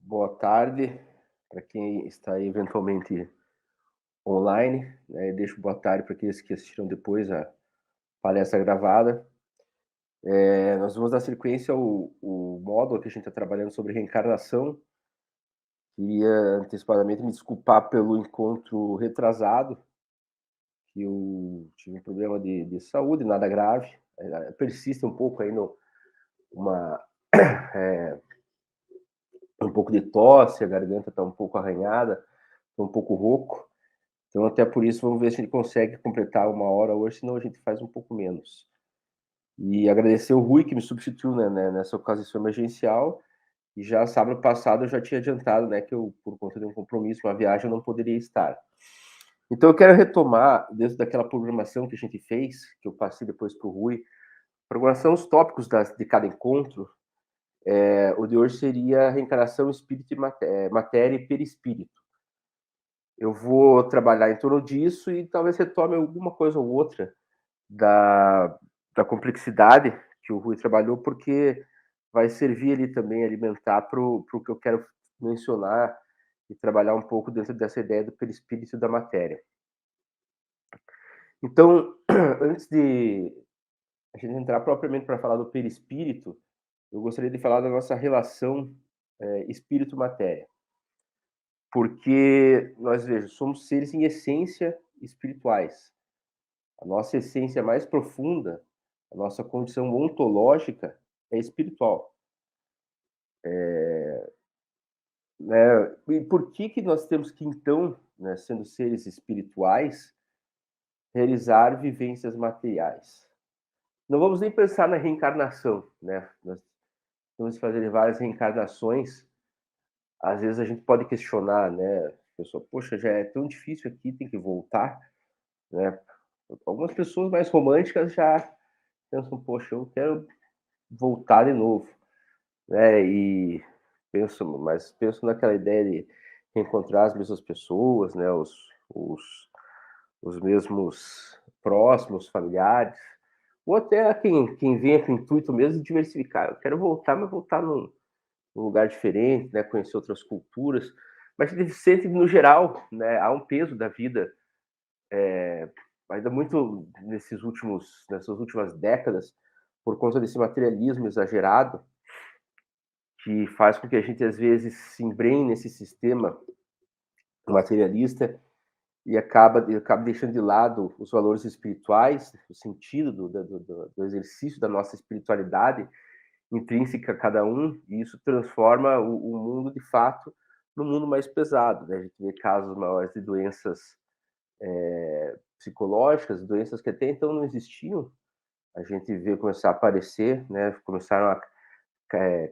Boa tarde para quem está aí eventualmente online, né, deixo boa tarde para aqueles que assistiram depois a palestra gravada. Nós vamos dar sequência ao módulo que a gente está trabalhando sobre reencarnação. Queria antecipadamente me desculpar pelo encontro retrasado, que eu tive um problema de saúde, nada grave. Persiste um pouco aí uma, é, um pouco de tosse, a garganta está um pouco arranhada, estou um pouco rouco. Então, até por isso, vamos ver se a gente consegue completar 1 hora hoje, senão a gente faz um pouco menos. E agradecer o Rui, que me substituiu, né, nessa ocasião emergencial. E já sábado passado eu já tinha adiantado, né, que eu, por conta de um compromisso, uma viagem, eu não poderia estar. Então, eu quero retomar, dentro daquela programação que a gente fez, que eu passei depois para o Rui, programação, os tópicos de cada encontro. O de hoje seria reencarnação, espírito e matéria e perispírito. Eu vou trabalhar em torno disso e talvez retome alguma coisa ou outra da, da complexidade que o Rui trabalhou, porque vai servir ali também, alimentar para o que eu quero mencionar e trabalhar um pouco dentro dessa ideia do perispírito da matéria. Então, antes de a gente entrar propriamente para falar do perispírito, eu gostaria de falar da nossa relação espírito-matéria. Porque nós, veja, somos seres em essência espirituais. A nossa essência mais profunda, a nossa condição ontológica é espiritual. Né? E por que nós temos que, então, né, sendo seres espirituais, realizar vivências materiais? Não vamos nem pensar na reencarnação, né? Nós temos que fazer várias reencarnações. Às vezes a gente pode questionar, né? A pessoa, poxa, já é tão difícil aqui, tem que voltar, né? Algumas pessoas mais românticas já pensam, poxa, eu quero voltar de novo, né? E penso naquela ideia de encontrar as mesmas pessoas, né? Os mesmos próximos, familiares, ou até quem venha com o intuito mesmo de diversificar. Eu quero voltar, mas voltar num lugar diferente, né? Conhecer outras culturas. Mas a gente sente, no geral, né? Há um peso da vida, ainda muito nessas últimas décadas, por conta desse materialismo exagerado, que faz com que a gente, às vezes, se embrenhe nesse sistema materialista e acaba deixando de lado os valores espirituais, o sentido do exercício da nossa espiritualidade intrínseca a cada um, e isso transforma o mundo, de fato, num mundo mais pesado. Né? A gente vê casos maiores de doenças psicológicas, doenças que até então não existiam, a gente vê começar a aparecer, né? Começaram a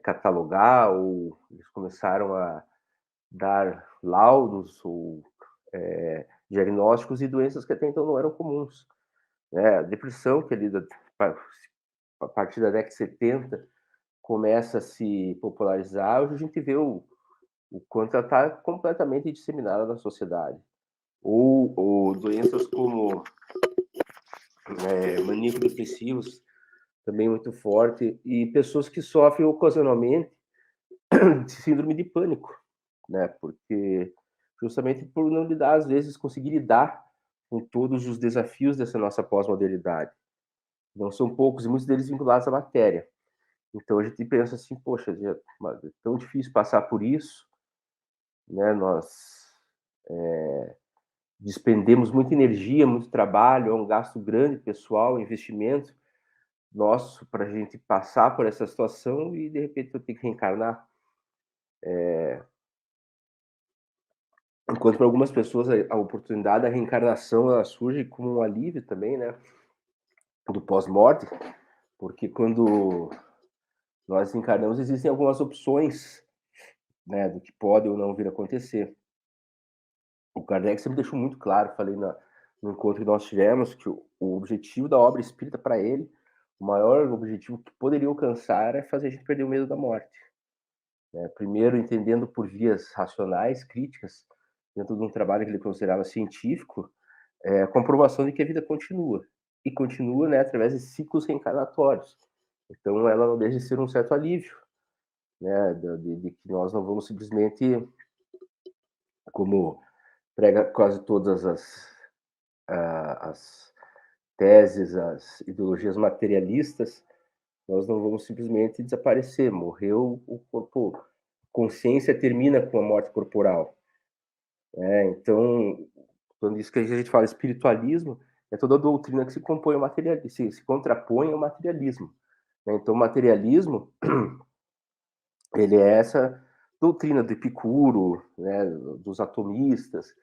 catalogar, ou eles começaram a dar laudos ou diagnósticos de doenças que até então não eram comuns. Né? A depressão, que ali a partir da década de 70 começa a se popularizar, hoje a gente vê o quanto ela está completamente disseminada na sociedade. Ou doenças como maníacos depressivos, também muito forte, e pessoas que sofrem ocasionalmente de síndrome de pânico, né? Porque justamente por não lidar, às vezes, conseguir lidar com todos os desafios dessa nossa pós-modernidade. Não são poucos e muitos deles vinculados à matéria. Então a gente pensa assim, poxa, é tão difícil passar por isso, né? Nós despendemos muita energia, muito trabalho, é um gasto grande pessoal, investimento nosso para a gente passar por essa situação e de repente eu tenho que reencarnar. Enquanto para algumas pessoas a oportunidade da reencarnação ela surge como um alívio também, né? Do pós-morte, porque quando nós encarnamos existem algumas opções, né, do que pode ou não vir a acontecer. O Kardec sempre deixou muito claro, falei no encontro que nós tivemos, que o objetivo da obra espírita para ele, o maior objetivo que poderia alcançar é fazer a gente perder o medo da morte. Né? Primeiro, entendendo por vias racionais, críticas, dentro de um trabalho que ele considerava científico, a comprovação de que a vida continua. E continua, né, através de ciclos reencarnatórios. Então, ela não deixa de ser um certo alívio. né, de que nós não vamos simplesmente, como prega quase todas as teses, as ideologias materialistas, nós não vamos simplesmente desaparecer. Morreu o corpo, consciência termina com a morte corporal. Então, quando isso que a gente fala espiritualismo, é toda a doutrina que se compõe ao materialismo, se contrapõe ao materialismo. Então, o materialismo, ele é essa doutrina do Epicuro, né, dos atomistas,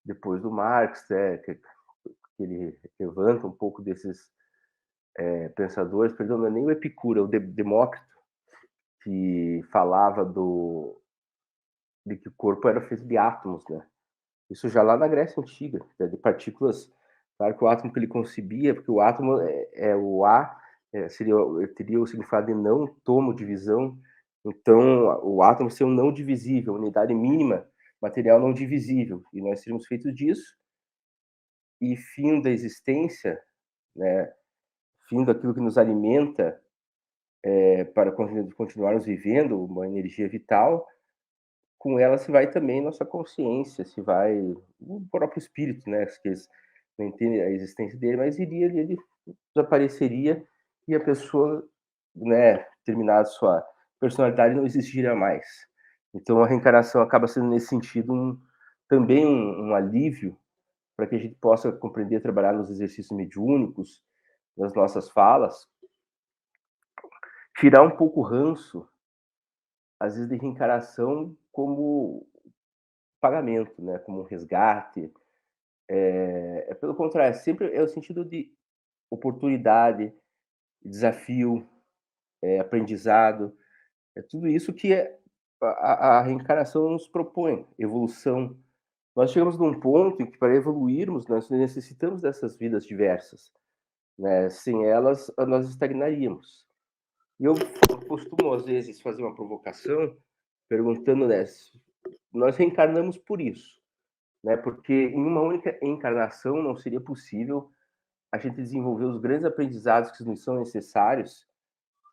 depois do Marx, que ele levanta um pouco desses pensadores, perdão, não é nem o Epicuro, é o Demócrito, que falava de que o corpo era feito de átomos, né? Isso já lá na Grécia Antiga, de partículas. Claro que o átomo que ele concebia, porque o átomo o A, teria o significado de não tomo, divisão. Então, o átomo ser um não divisível, unidade mínima, material não divisível. E nós seríamos feitos disso. E fim da existência, né? Fim daquilo que nos alimenta, para continuarmos vivendo uma energia vital, com ela se vai também nossa consciência, se vai o próprio espírito, né? Que eles não entendem a existência dele, mas ele desapareceria e a pessoa, né, terminada sua personalidade, não existiria mais. Então a reencarnação acaba sendo nesse sentido também um alívio para que a gente possa compreender, trabalhar nos exercícios mediúnicos, nas nossas falas, tirar um pouco o ranço, às vezes, de reencarnação como pagamento, né, como um resgate. Pelo contrário, sempre é o sentido de oportunidade, desafio, aprendizado. É tudo isso que a reencarnação nos propõe, evolução. Nós chegamos num ponto em que, para evoluirmos, nós necessitamos dessas vidas diversas, né? Sem elas, nós estagnaríamos. E eu costumo, às vezes, fazer uma provocação perguntando, né, nós reencarnamos por isso, né? Porque em uma única encarnação não seria possível a gente desenvolver os grandes aprendizados que nos são necessários.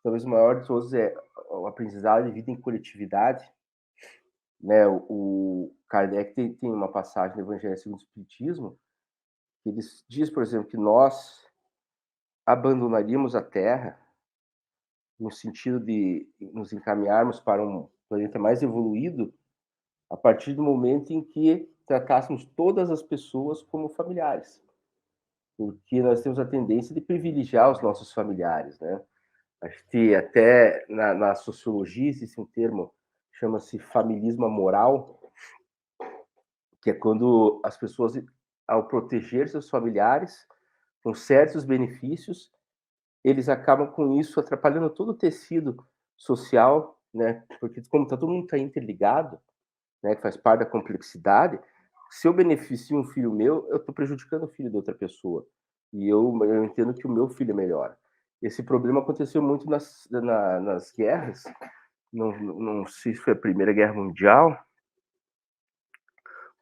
Talvez o maior de todos é o aprendizado de vida em coletividade, né? O Kardec tem uma passagem no Evangelho segundo o Espiritismo que ele diz, por exemplo, que nós abandonaríamos a Terra no sentido de nos encaminharmos para um planeta mais evoluído a partir do momento em que tratássemos todas as pessoas como familiares, porque nós temos a tendência de privilegiar os nossos familiares, né? Acho que até na sociologia existe um termo, chama-se familismo moral, que é quando as pessoas, ao proteger seus familiares com certos benefícios, eles acabam com isso atrapalhando todo o tecido social, né? Porque como todo mundo está interligado, né, que faz parte da complexidade, se eu beneficio um filho meu, eu estou prejudicando o filho de outra pessoa. E eu entendo que o meu filho é melhor. Esse problema aconteceu muito nas guerras. Não sei se foi a Primeira Guerra Mundial,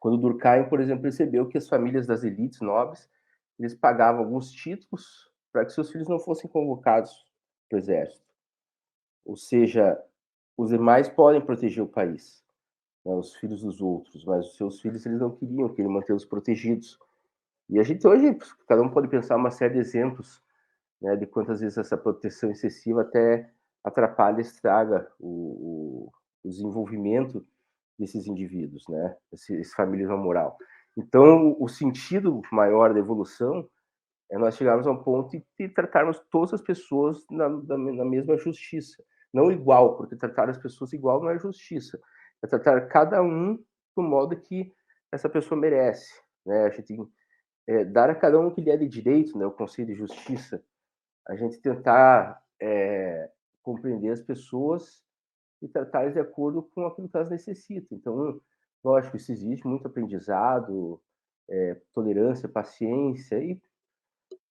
quando Durkheim, por exemplo, percebeu que as famílias das elites nobres, eles pagavam alguns títulos para que seus filhos não fossem convocados para o exército. Ou seja, os demais podem proteger o país, né, os filhos dos outros, mas os seus filhos eles não queriam mantê-los protegidos. E a gente hoje, cada um pode pensar uma série de exemplos, né, de quantas vezes essa proteção excessiva até atrapalha, estraga o desenvolvimento desses indivíduos, né, esse familismo moral. Então, o sentido maior da evolução é nós chegarmos a um ponto de tratarmos todas as pessoas na mesma justiça. Não igual, porque tratar as pessoas igual não é justiça. É tratar cada um do modo que essa pessoa merece, né? A gente dar a cada um o que lhe é de direito, né? O conceito de justiça. A gente tentar compreender as pessoas e tratar de acordo com aquilo que elas necessitam. Então, lógico, isso existe muito aprendizado, tolerância, paciência, e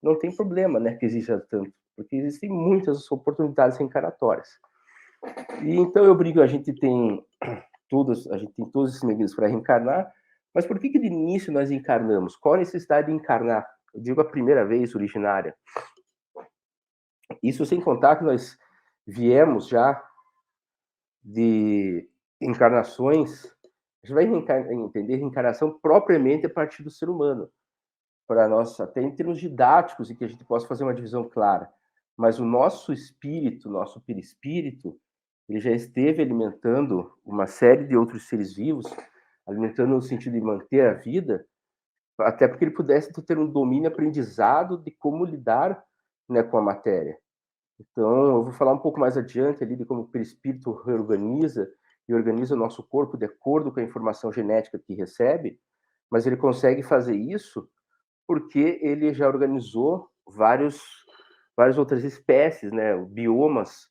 não tem problema, né, que exista tanto, porque existem muitas oportunidades reencarnatórias. E então eu brinco, a gente tem todos esses mecanismos para reencarnar, mas por que de início nós encarnamos? Qual a necessidade de encarnar? Eu digo a primeira vez originária. Isso sem contar que nós viemos já de encarnações, a gente vai entender reencarnação propriamente a partir do ser humano, para nós, até em termos didáticos, e que a gente possa fazer uma divisão clara. Mas o nosso espírito, nosso perispírito, ele já esteve alimentando uma série de outros seres vivos, alimentando no sentido de manter a vida, até porque ele pudesse ter um domínio aprendizado de como lidar, né, com a matéria. Então, eu vou falar um pouco mais adiante ali de como o perispírito reorganiza e organiza o nosso corpo de acordo com a informação genética que recebe, mas ele consegue fazer isso porque ele já organizou várias outras espécies, né, biomas,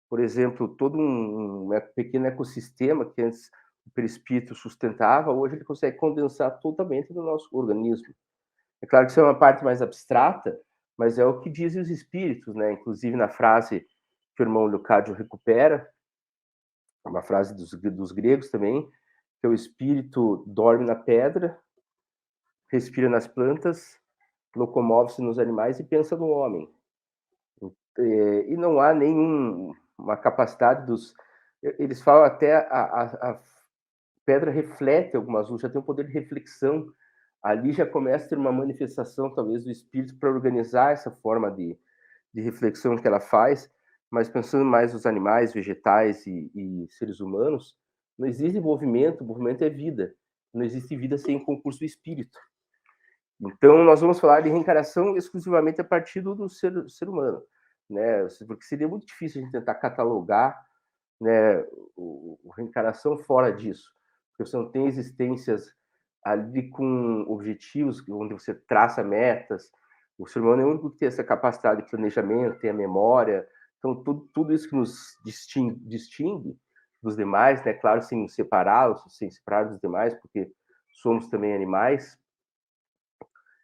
por exemplo, todo um pequeno ecossistema que antes o perispírito sustentava, hoje ele consegue condensar totalmente no nosso organismo. É claro que isso é uma parte mais abstrata, mas é o que dizem os espíritos, né? Inclusive na frase que o irmão Leocádio recupera, uma frase dos gregos também, que é o espírito dorme na pedra, respira nas plantas, locomove-se nos animais e pensa no homem. E não há nenhuma capacidade dos. Eles falam até a pedra reflete algumas luzes, já tem um poder de reflexão. Ali já começa a ter uma manifestação, talvez, do espírito para organizar essa forma de reflexão que ela faz, mas pensando mais nos animais, vegetais e seres humanos, não existe movimento, o movimento é vida. Não existe vida sem concurso do espírito. Então, nós vamos falar de reencarnação exclusivamente a partir do ser humano, né? Porque seria muito difícil a gente tentar catalogar, né, reencarnação fora disso, porque você não tem existências ali com objetivos, onde você traça metas. O ser humano é o único que tem essa capacidade de planejamento, tem a memória. Então, tudo isso que nos distingue dos demais, né? Claro, sem separá-los, sem separar dos demais, porque somos também animais,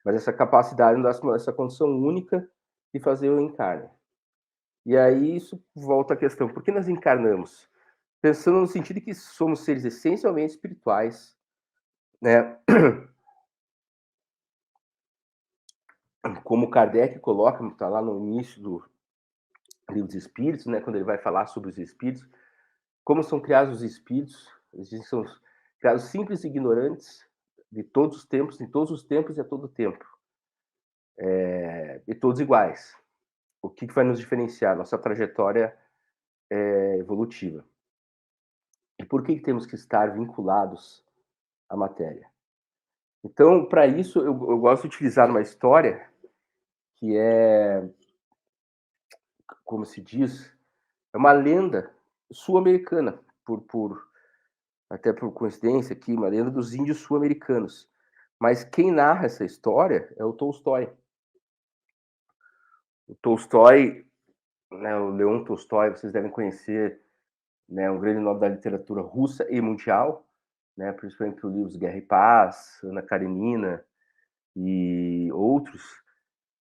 mas essa capacidade nos dá essa condição única de fazer o encarne. E aí isso volta à questão, por que nós encarnamos? Pensando no sentido de que somos seres essencialmente espirituais, né? Como Kardec coloca, está lá no início do livro dos Espíritos, né? Quando ele vai falar sobre os espíritos, como são criados os espíritos, eles são criados simples e ignorantes de todos os tempos, em todos os tempos e a todo tempo, e todos iguais. O que vai nos diferenciar? Nossa trajetória evolutiva. E por que temos que estar vinculados à matéria? Então, para isso, eu gosto de utilizar uma história que é, como se diz, é uma lenda sul-americana, até por coincidência aqui, uma lenda dos índios sul-americanos. Mas quem narra essa história é o Tolstói. O Tolstói, né, o Leon Tolstói, vocês devem conhecer, né, um grande nome da literatura russa e mundial, né, principalmente por livros Guerra e Paz, Ana Karenina e outros.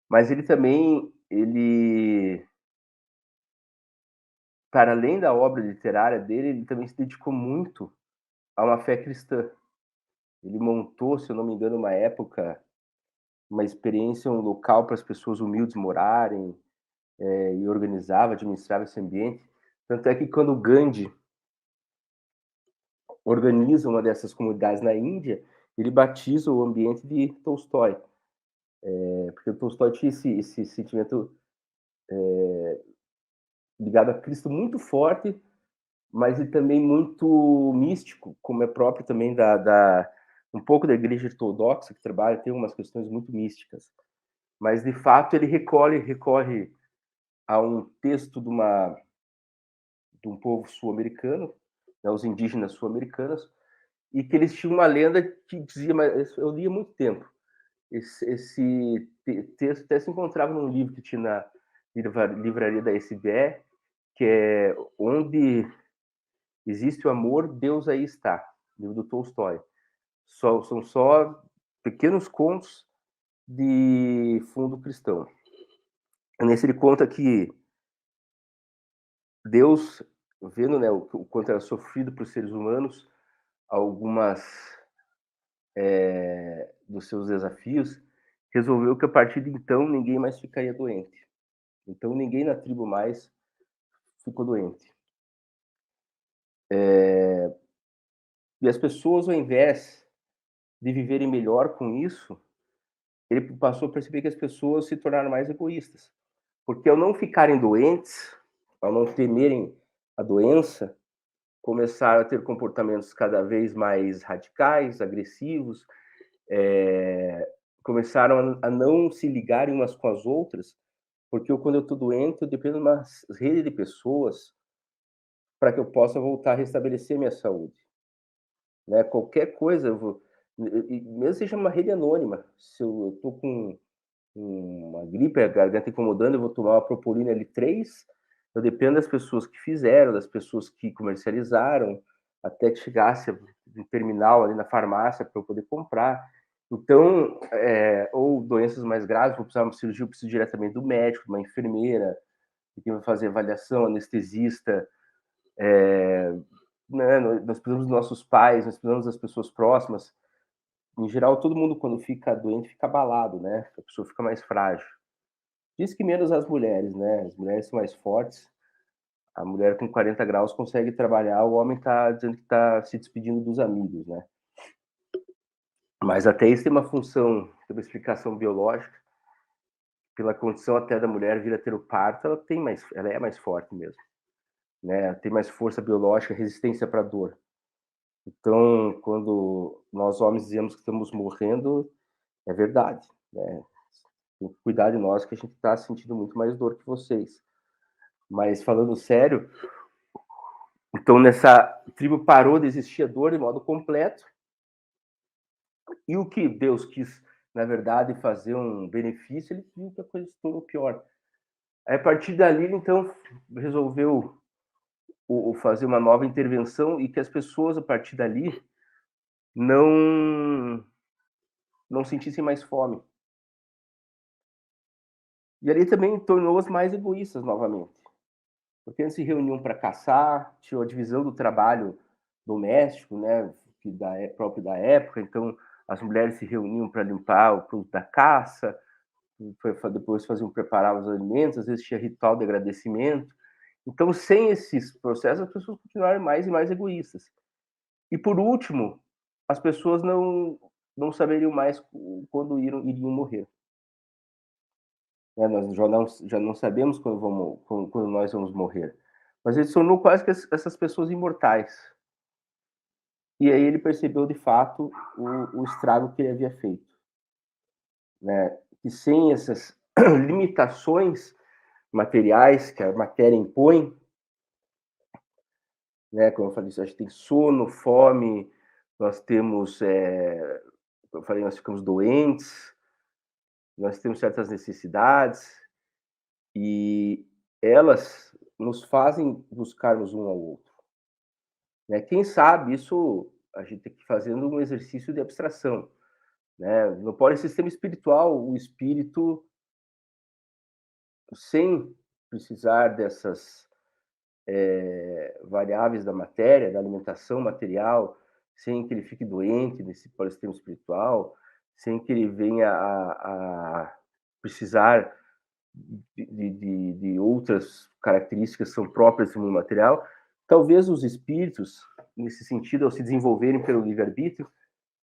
Mas ele também, para além da obra literária dele, ele também se dedicou muito a uma fé cristã. Ele montou, se eu não me engano, uma época, uma experiência, um local para as pessoas humildes morarem, e organizava, administrava esse ambiente. Tanto é que quando o Gandhi organiza uma dessas comunidades na Índia, ele batiza o ambiente de Tolstói, porque o Tolstói tinha esse sentimento ligado a Cristo muito forte, mas e também muito místico, como é próprio também um pouco da igreja ortodoxa, que trabalha, tem umas questões muito místicas. Mas, de fato, ele recorre a um texto de um povo sul-americano, né, os indígenas sul-americanos, e que eles tinham uma lenda que dizia, mas eu li há muito tempo, esse texto até se encontrava num livro que tinha na livraria da SBE, que é Onde Existe o Amor, Deus Aí Está, livro do Tolstói. São só pequenos contos de fundo cristão. Nesse ele conta que Deus, vendo, né, o quanto era sofrido por seres humanos, algumas dos seus desafios, resolveu que a partir de então ninguém mais ficaria doente. Então ninguém na tribo mais ficou doente. E as pessoas, ao invés de viverem melhor com isso, ele passou a perceber que as pessoas se tornaram mais egoístas. Porque ao não ficarem doentes, ao não temerem a doença, começaram a ter comportamentos cada vez mais radicais, agressivos, começaram a não se ligarem umas com as outras, porque quando eu estou doente, eu dependo de uma rede de pessoas para que eu possa voltar a restabelecer minha saúde. Né? Qualquer coisa, mesmo seja uma rede anônima, se eu estou com uma gripe, a garganta incomodando, eu vou tomar uma Propofol L3, eu dependo das pessoas que fizeram, das pessoas que comercializaram, até que chegasse no terminal ali na farmácia para eu poder comprar. Então, ou doenças mais graves, vou precisar de uma cirurgia, eu preciso diretamente do médico, de uma enfermeira, que vai fazer avaliação, anestesista, né? Nós precisamos dos nossos pais, nós precisamos das pessoas próximas. Em geral, todo mundo, quando fica doente, fica abalado, né? A pessoa fica mais frágil. Diz que menos as mulheres, né? As mulheres são mais fortes. A mulher com 40 graus consegue trabalhar, o homem está dizendo que está se despedindo dos amigos, né? Mas até isso tem uma função, tem uma explicação biológica. Pela condição até da mulher vir a ter o parto, ela é mais forte mesmo, né? Tem mais força biológica, resistência para dor. Então, quando nós homens dizemos que estamos morrendo, é verdade, né? Tem que cuidar de nós, que a gente está sentindo muito mais dor que vocês. Mas falando sério, então nessa tribo parou de existir a dor de modo completo, e o que Deus quis, na verdade, fazer um benefício, ele viu que a coisa se tornou pior. Aí, a partir dali, então, resolveu fazer uma nova intervenção e que as pessoas, a partir dali, não, não sentissem mais fome. E ali também tornou-os mais egoístas novamente. Porque eles se reuniam para caçar, tinha a divisão do trabalho doméstico, né, próprio da época, então as mulheres se reuniam para limpar o produto da caça, depois faziam preparar os alimentos, às vezes tinha ritual de agradecimento. Então, sem esses processos, as pessoas continuaram mais e mais egoístas. E por último, as pessoas não saberiam mais quando iriam morrer. Né? Nós já não sabemos quando nós vamos morrer. Mas ele tornou quase que essas pessoas imortais. E aí ele percebeu, de fato, o estrago que ele havia feito. Né? Que sem essas limitações materiais que a matéria impõe, né? Como eu falei, a gente tem sono, fome, nós temos, eu falei, nós ficamos doentes, nós temos certas necessidades, e elas nos fazem buscarmos um ao outro. Né? Quem sabe isso a gente tem que fazendo um exercício de abstração. Né? No polissistema espiritual, o espírito, sem precisar dessas variáveis da matéria, da alimentação material, sem que ele fique doente nesse polissistema espiritual, sem que ele venha a precisar de outras características que são próprias do mundo material, talvez os espíritos, nesse sentido, ao se desenvolverem pelo livre-arbítrio,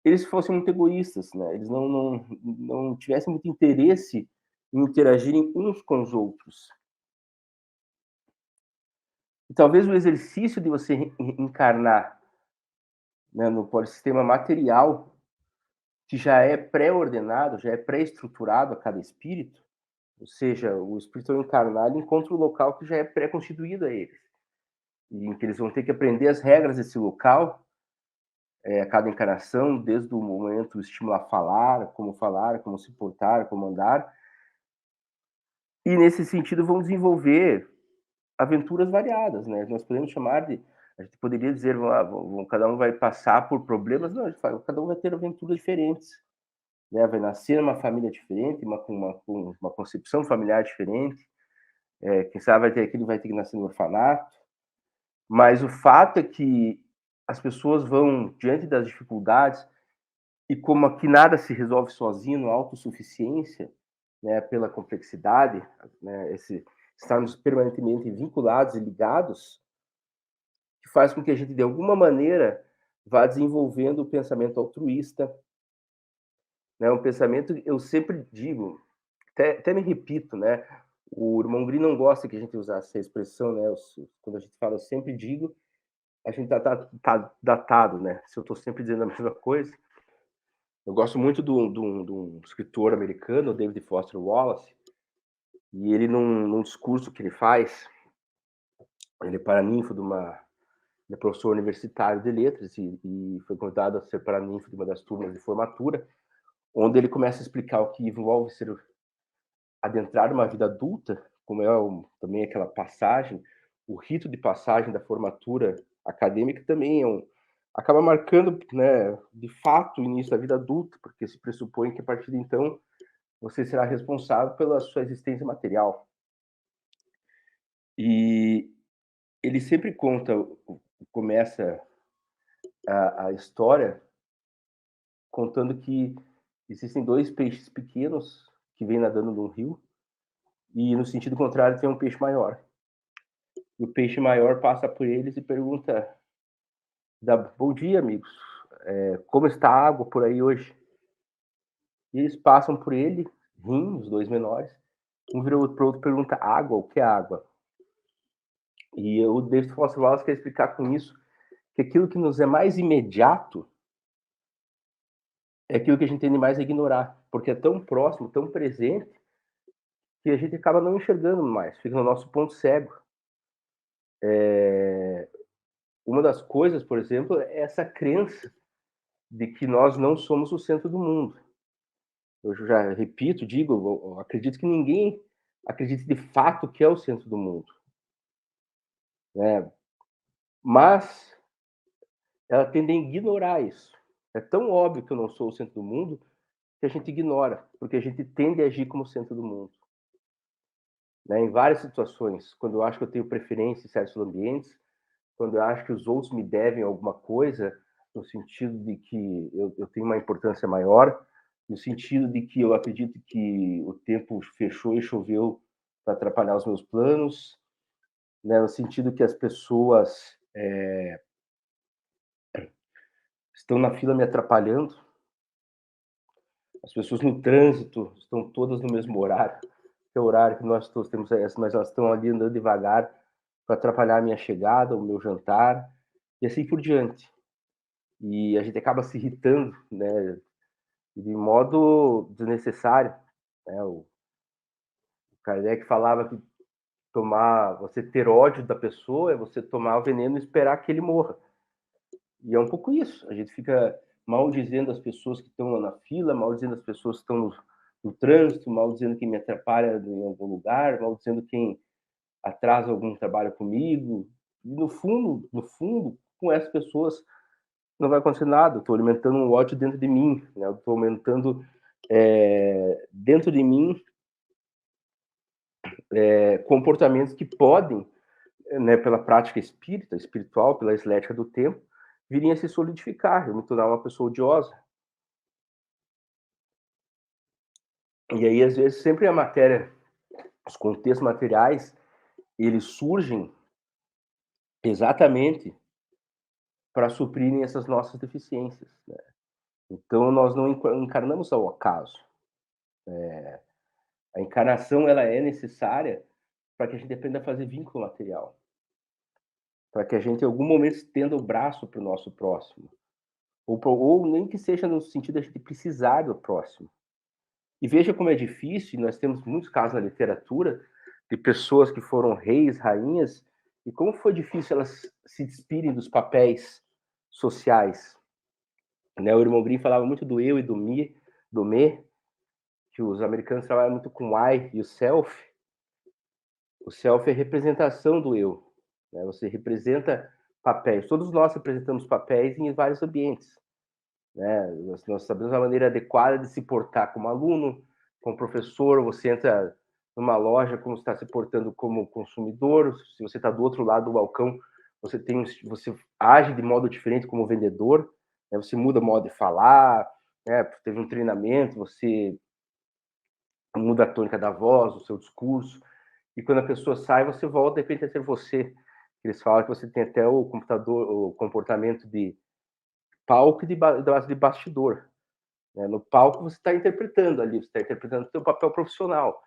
eles fossem muito egoístas, né? Eles não tivessem muito interesse em interagirem uns com os outros. E talvez o exercício de você encarnar, né, no polissistema material, que já é pré-ordenado, já é pré-estruturado a cada espírito, ou seja, o espírito ao encarnar, ele encontra um local que já é pré-constituído a eles, e em que eles vão ter que aprender as regras desse local, a cada encarnação, desde o momento estimular falar, como se portar, como andar, e nesse sentido vão desenvolver aventuras variadas, né? Nós podemos chamar de, a gente poderia dizer, cada um vai passar por problemas, não, a gente fala, cada um vai ter aventuras diferentes, né? Vai nascer numa família diferente, uma concepção familiar diferente, quem sabe vai ter que nascer no orfanato, mas o fato é que as pessoas vão, diante das dificuldades, e como aqui nada se resolve sozinho, no autossuficiência, né, pela complexidade, né, estarmos permanentemente vinculados e ligados, faz com que a gente, de alguma maneira, vá desenvolvendo o pensamento altruísta, né, um pensamento, eu sempre digo, até me repito, né, o irmão Green não gosta que a gente usasse essa expressão, né, quando a gente fala, eu sempre digo, a gente tá datado, né, se eu estou sempre dizendo a mesma coisa. Eu gosto muito de um escritor americano, David Foster Wallace, e ele, num discurso que ele faz, ele é paraninfo ele é professor universitário de letras e foi convidado a ser paraninfo de uma das turmas de formatura, onde ele começa a explicar o que envolve adentrar uma vida adulta, como é também aquela passagem, o rito de passagem da formatura acadêmica também acaba marcando, né, de fato, o início da vida adulta, porque se pressupõe que a partir de então você será responsável pela sua existência material. E ele sempre começa a história contando que existem dois peixes pequenos que vêm nadando num rio, e no sentido contrário tem um peixe maior. E o peixe maior passa por eles e pergunta: bom dia, amigos, como está a água por aí hoje? E eles passam por ele, rindo, os dois menores. Um vira para o outro e pergunta: água? O que é água? E o David Foster Wallace quer explicar com isso que aquilo que nos é mais imediato é aquilo que a gente tende mais a ignorar, porque é tão próximo, tão presente, que a gente acaba não enxergando mais, fica no nosso ponto cego. Uma das coisas, por exemplo, é essa crença de que nós não somos o centro do mundo. Eu já repito, digo, eu acredito que ninguém acredite de fato que é o centro do mundo, né? Mas ela tende a ignorar isso. É tão óbvio que eu não sou o centro do mundo que a gente ignora, porque a gente tende a agir como centro do mundo. Né? Em várias situações, quando eu acho que eu tenho preferência em certos ambientes, quando eu acho que os outros me devem alguma coisa, no sentido de que eu tenho uma importância maior, no sentido de que eu acredito que o tempo fechou e choveu para atrapalhar os meus planos, né? No sentido que as pessoas estão na fila me atrapalhando, as pessoas no trânsito estão todas no mesmo horário, que é o horário que nós todos temos, mas elas estão ali andando devagar para atrapalhar a minha chegada, o meu jantar, e assim por diante. E a gente acaba se irritando, né, de modo desnecessário. Né? O Kardec falava que você ter ódio da pessoa é você tomar o veneno e esperar que ele morra. E é um pouco isso. A gente fica maldizendo as pessoas que estão lá na fila, maldizendo as pessoas que estão no trânsito, maldizendo quem me atrapalha em algum lugar, maldizendo quem atrasa algum trabalho comigo. E no fundo, com essas pessoas não vai acontecer nada. Eu estou alimentando um ódio dentro de mim, né? Eu estou aumentando dentro de mim comportamentos que podem, né, pela prática espiritual, pela eslética do tempo, virem a se solidificar, eu me tornar uma pessoa odiosa. E aí, às vezes, sempre a matéria, os contextos materiais, eles surgem exatamente para suprirem essas nossas deficiências, né? Então, nós não encarnamos ao acaso. A encarnação, ela é necessária para que a gente aprenda a fazer vínculo material, para que a gente, em algum momento, estenda o braço para o nosso próximo, ou nem que seja no sentido de a gente precisar do próximo. E veja como é difícil, nós temos muitos casos na literatura de pessoas que foram reis, rainhas, e como foi difícil elas se despirem dos papéis sociais. Né? O irmão Grimm falava muito do eu e do me, que os americanos trabalham muito com o I e o self. O self é representação do eu. Né? Você representa papéis. Todos nós representamos papéis em vários ambientes. Né? Nós sabemos a maneira adequada de se portar como aluno, como professor. Você entra numa loja, como está se portando como consumidor. Se você está do outro lado do balcão, você age de modo diferente como vendedor. Né? Você muda o modo de falar. Né? Teve um treinamento, você muda a tônica da voz, o seu discurso. E quando a pessoa sai, você volta de repente a ser você. Eles falam que você tem até o computador, o comportamento de palco e de bastidor. Né? No palco você está interpretando ali, você está interpretando o seu papel profissional.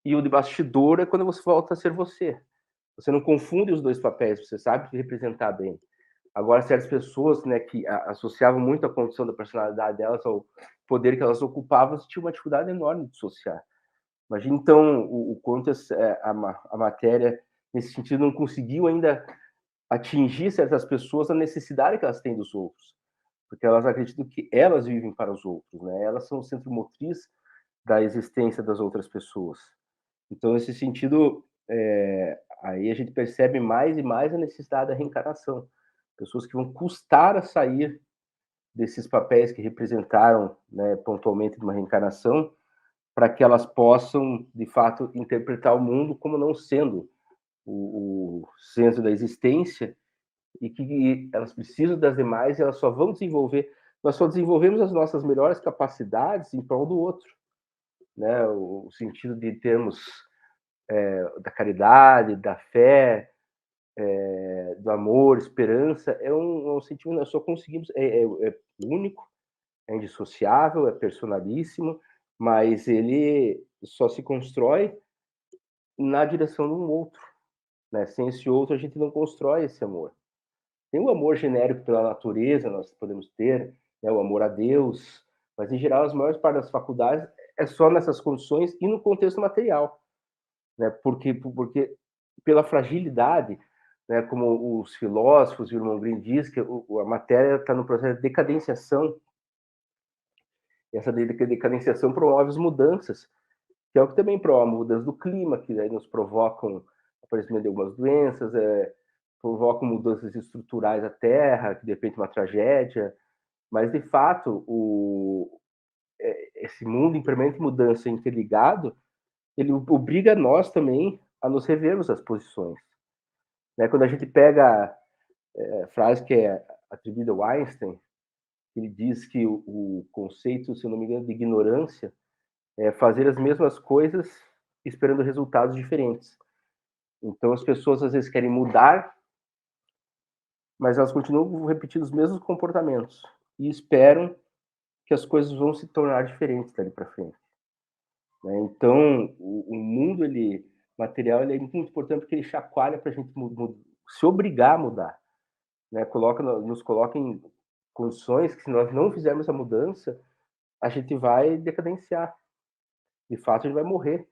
E o de bastidor é quando você volta a ser você. Você não confunde os dois papéis, você sabe se representar bem. Agora, certas pessoas, né, que associavam muito a condição da personalidade delas ao poder que elas ocupavam, tinham uma dificuldade enorme de dissociar. Imagina, então, o quanto a matéria, nesse sentido, não conseguiu ainda atingir certas pessoas a necessidade que elas têm dos outros, porque elas acreditam que elas vivem para os outros, né? Elas são o centro motriz da existência das outras pessoas. Então, nesse sentido, aí a gente percebe mais e mais a necessidade da reencarnação. Pessoas que vão custar a sair desses papéis que representaram, né, pontualmente uma reencarnação, para que elas possam, de fato, interpretar o mundo como não sendo o centro da existência e que elas precisam das demais e elas só vão desenvolver. Nós só desenvolvemos as nossas melhores capacidades em prol do outro, né? O sentido de termos da caridade, da fé, do amor, esperança, é um sentimento, nós só conseguimos, é único, é indissociável, é personalíssimo, mas ele só se constrói na direção de um outro, né? Sem esse outro, a gente não constrói esse amor. Tem o amor genérico pela natureza, nós podemos ter, né? O amor a Deus, mas em geral, as maiores partes das faculdades é só nessas condições e no contexto material, né? Porque pela fragilidade, né? Como os filósofos e o irmão Green diz, que a matéria está no processo de decadenciação, e essa decadenciação promove as mudanças, que é o que também promove mudanças do clima, que aí nos provocam o aparecimento de algumas doenças, provocam mudanças estruturais da Terra, que de repente é uma tragédia, mas de fato esse mundo em permanente mudança interligado, ele obriga nós também a nos revermos as posições. Né? Quando a gente pega a frase que é atribuída ao Einstein, ele diz que o conceito, se eu não me engano, de ignorância é fazer as mesmas coisas esperando resultados diferentes. Então as pessoas às vezes querem mudar, mas elas continuam repetindo os mesmos comportamentos e esperam que as coisas vão se tornar diferentes dali para frente. Né? Então o mundo ele material ele é muito importante porque ele chacoalha para a gente se obrigar a mudar, né? Nos coloca em condições que se nós não fizermos a mudança a gente vai decadenciar. De fato a gente vai morrer.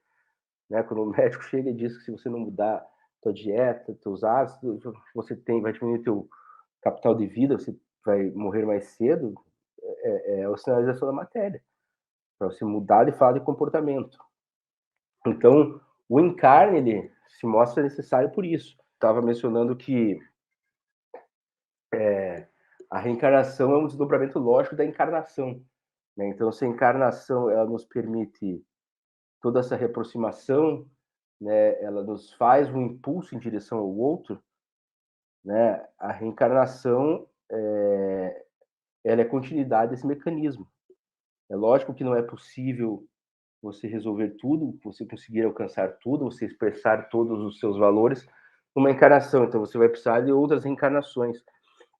Né? Quando o médico chega e diz que se você não mudar tua dieta, teus hábitos, você vai diminuir teu capital de vida, você vai morrer mais cedo, é a sinalização da matéria, para você mudar de fato de comportamento. Então, o encarne ele se mostra necessário por isso. Estava mencionando que a reencarnação é um desdobramento lógico da encarnação. Né? Então, se a encarnação ela nos permite toda essa reaproximação, né, ela nos faz um impulso em direção ao outro, né, a reencarnação ela é continuidade desse mecanismo. É lógico que não é possível você resolver tudo, você conseguir alcançar tudo, você expressar todos os seus valores numa encarnação. Então você vai precisar de outras reencarnações.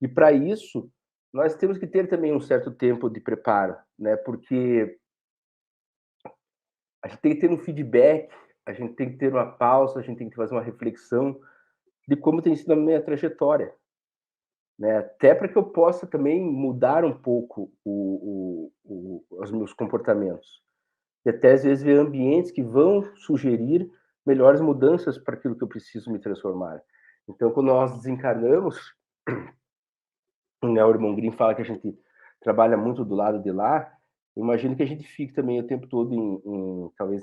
E para isso, nós temos que ter também um certo tempo de preparo, né? Porque a gente tem que ter um feedback, a gente tem que ter uma pausa, a gente tem que fazer uma reflexão de como tem sido a minha trajetória. Né? Até para que eu possa também mudar um pouco os meus comportamentos. E até às vezes ver ambientes que vão sugerir melhores mudanças para aquilo que eu preciso me transformar. Então, quando nós desencarnamos, né, o irmão Grimm fala que a gente trabalha muito do lado de lá, eu imagino que a gente fique também o tempo todo talvez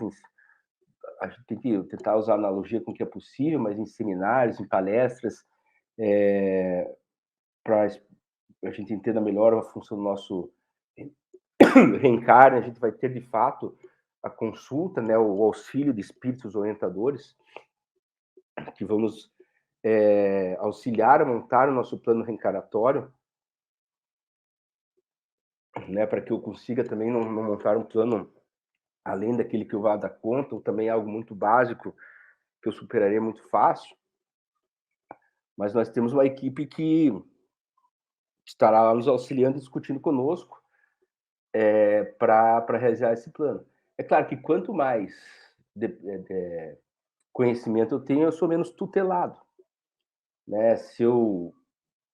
a gente tem que tentar usar analogia com o que é possível, mas em seminários, em palestras, para a gente entenda melhor a função do nosso reencarne, a gente vai ter de fato a consulta, né, o auxílio de espíritos orientadores que vão nos auxiliar a montar o nosso plano reencarnatório, né, para que eu consiga também não montar um plano além daquele que eu vá dar conta, ou também algo muito básico que eu superaria muito fácil. mas nós temos uma equipe que estará lá nos auxiliando e discutindo conosco para realizar esse plano. É claro que quanto mais conhecimento eu tenho, eu sou menos tutelado, né? Se eu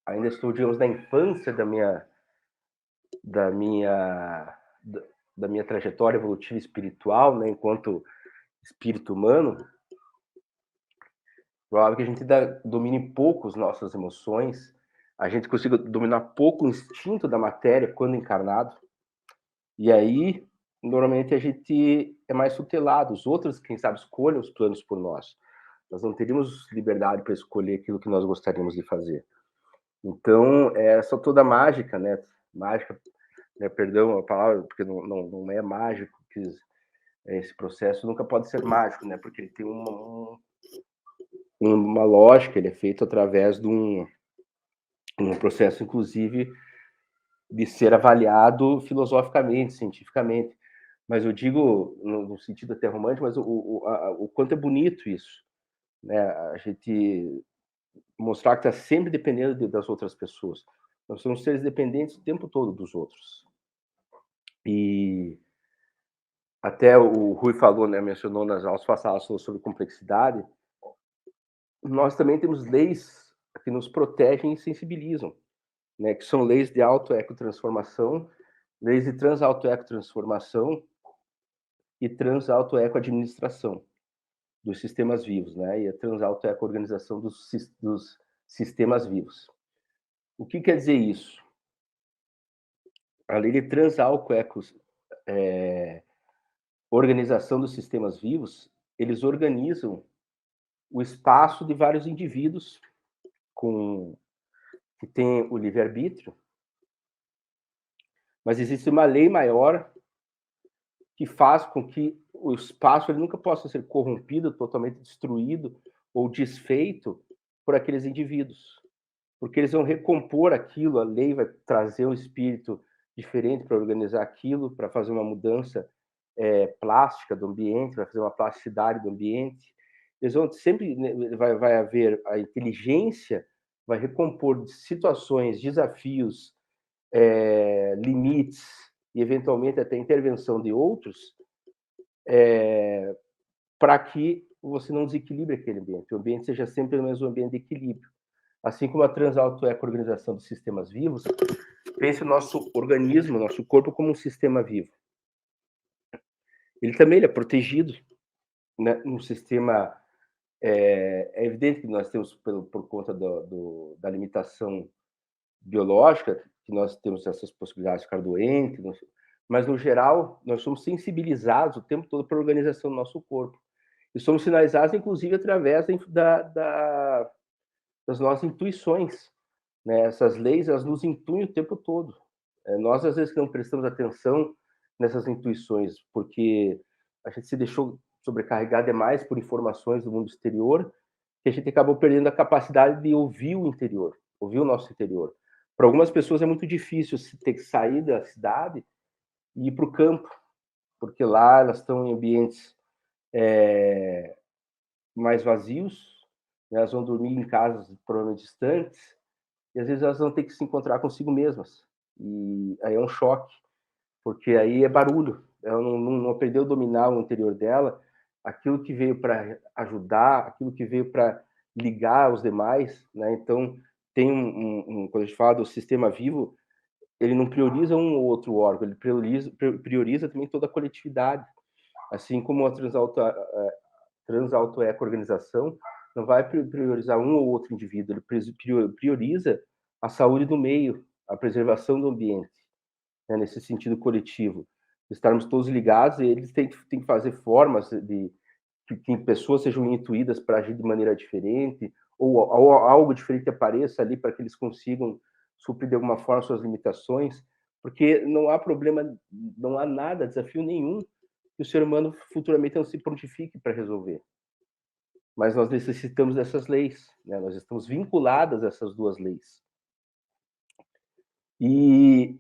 ainda estou, digamos, na infância da minha, da, da minha trajetória evolutiva espiritual, né, enquanto espírito humano, provável que a gente domine pouco as nossas emoções, a gente consiga dominar pouco o instinto da matéria quando encarnado, e aí, normalmente, a gente é mais tutelado, os outros, quem sabe, escolhem os planos por nós. Nós não teríamos liberdade para escolher aquilo que nós gostaríamos de fazer. Então, essa toda mágica, né? Mágica, né? Perdão a palavra, porque não é mágico, que esse processo nunca pode ser mágico, né? Porque ele tem uma lógica, ele é feito através de um processo, inclusive, de ser avaliado filosoficamente, cientificamente. Mas eu digo no sentido até romântico, mas o quanto é bonito isso, né? A gente mostrar que está sempre dependendo das outras pessoas. Nós somos seres dependentes o tempo todo dos outros. E até o Rui falou, né, mencionou nas aulas passadas sobre complexidade. Nós também temos leis que nos protegem e sensibilizam, né, que são leis de auto-ecotransformação, leis de trans-auto-ecotransformação e trans-auto-ecoadministração dos sistemas vivos, né, e a trans-auto-eco-organização dos sistemas vivos. O que quer dizer isso? A lei de trans-auto-eco-organização dos sistemas vivos, eles organizam o espaço de vários indivíduos que têm o livre-arbítrio, mas existe uma lei maior que faz com que o espaço ele nunca possa ser corrompido, totalmente destruído ou desfeito por aqueles indivíduos, porque eles vão recompor aquilo, a lei vai trazer um espírito diferente para organizar aquilo, para fazer uma mudança plástica do ambiente, vai fazer uma plasticidade do ambiente. Eles vão sempre, né, vai haver a inteligência, vai recompor situações, desafios, limites e eventualmente até intervenção de outros, para que você não desequilibre aquele ambiente. O ambiente seja sempre pelo menos um ambiente de equilíbrio. Assim como a trans-auto-eco-organização dos sistemas vivos, pense o nosso organismo, nosso corpo como um sistema vivo. Ele também é protegido, né, um sistema. É evidente que nós temos, por conta da limitação biológica, que nós temos essas possibilidades de ficar doente, mas, no geral, nós somos sensibilizados o tempo todo para a organização do nosso corpo. E somos sinalizados, inclusive, através das nossas intuições. Né? Essas leis, elas nos intuem o tempo todo. Nós, às vezes, não prestamos atenção nessas intuições, porque a gente se deixou sobrecarregar demais por informações do mundo exterior, que a gente acabou perdendo a capacidade de ouvir o interior, ouvir o nosso interior. Para algumas pessoas é muito difícil ter que sair da cidade e ir para o campo, porque lá elas estão em ambientes mais vazios, né? Elas vão dormir em casas provavelmente distantes, e às vezes elas vão ter que se encontrar consigo mesmas. E aí é um choque, porque aí é barulho. Ela não aprendeu a dominar o interior dela, aquilo que veio para ajudar, aquilo que veio para ligar os demais, né? Então, tem quando a gente fala do sistema vivo, ele não prioriza um ou outro órgão, ele prioriza também toda a coletividade. Assim como a trans-auto-eco-organização não vai priorizar um ou outro indivíduo, ele prioriza a saúde do meio, a preservação do ambiente, né, nesse sentido coletivo. Estarmos todos ligados, e eles têm que fazer formas de que pessoas sejam intuídas para agir de maneira diferente, ou algo diferente apareça ali para que eles consigam suprir de alguma forma suas limitações, porque não há problema, não há nada, desafio nenhum que o ser humano futuramente não se prontifique para resolver. Mas nós necessitamos dessas leis, né? Nós estamos vinculadas a essas duas leis. E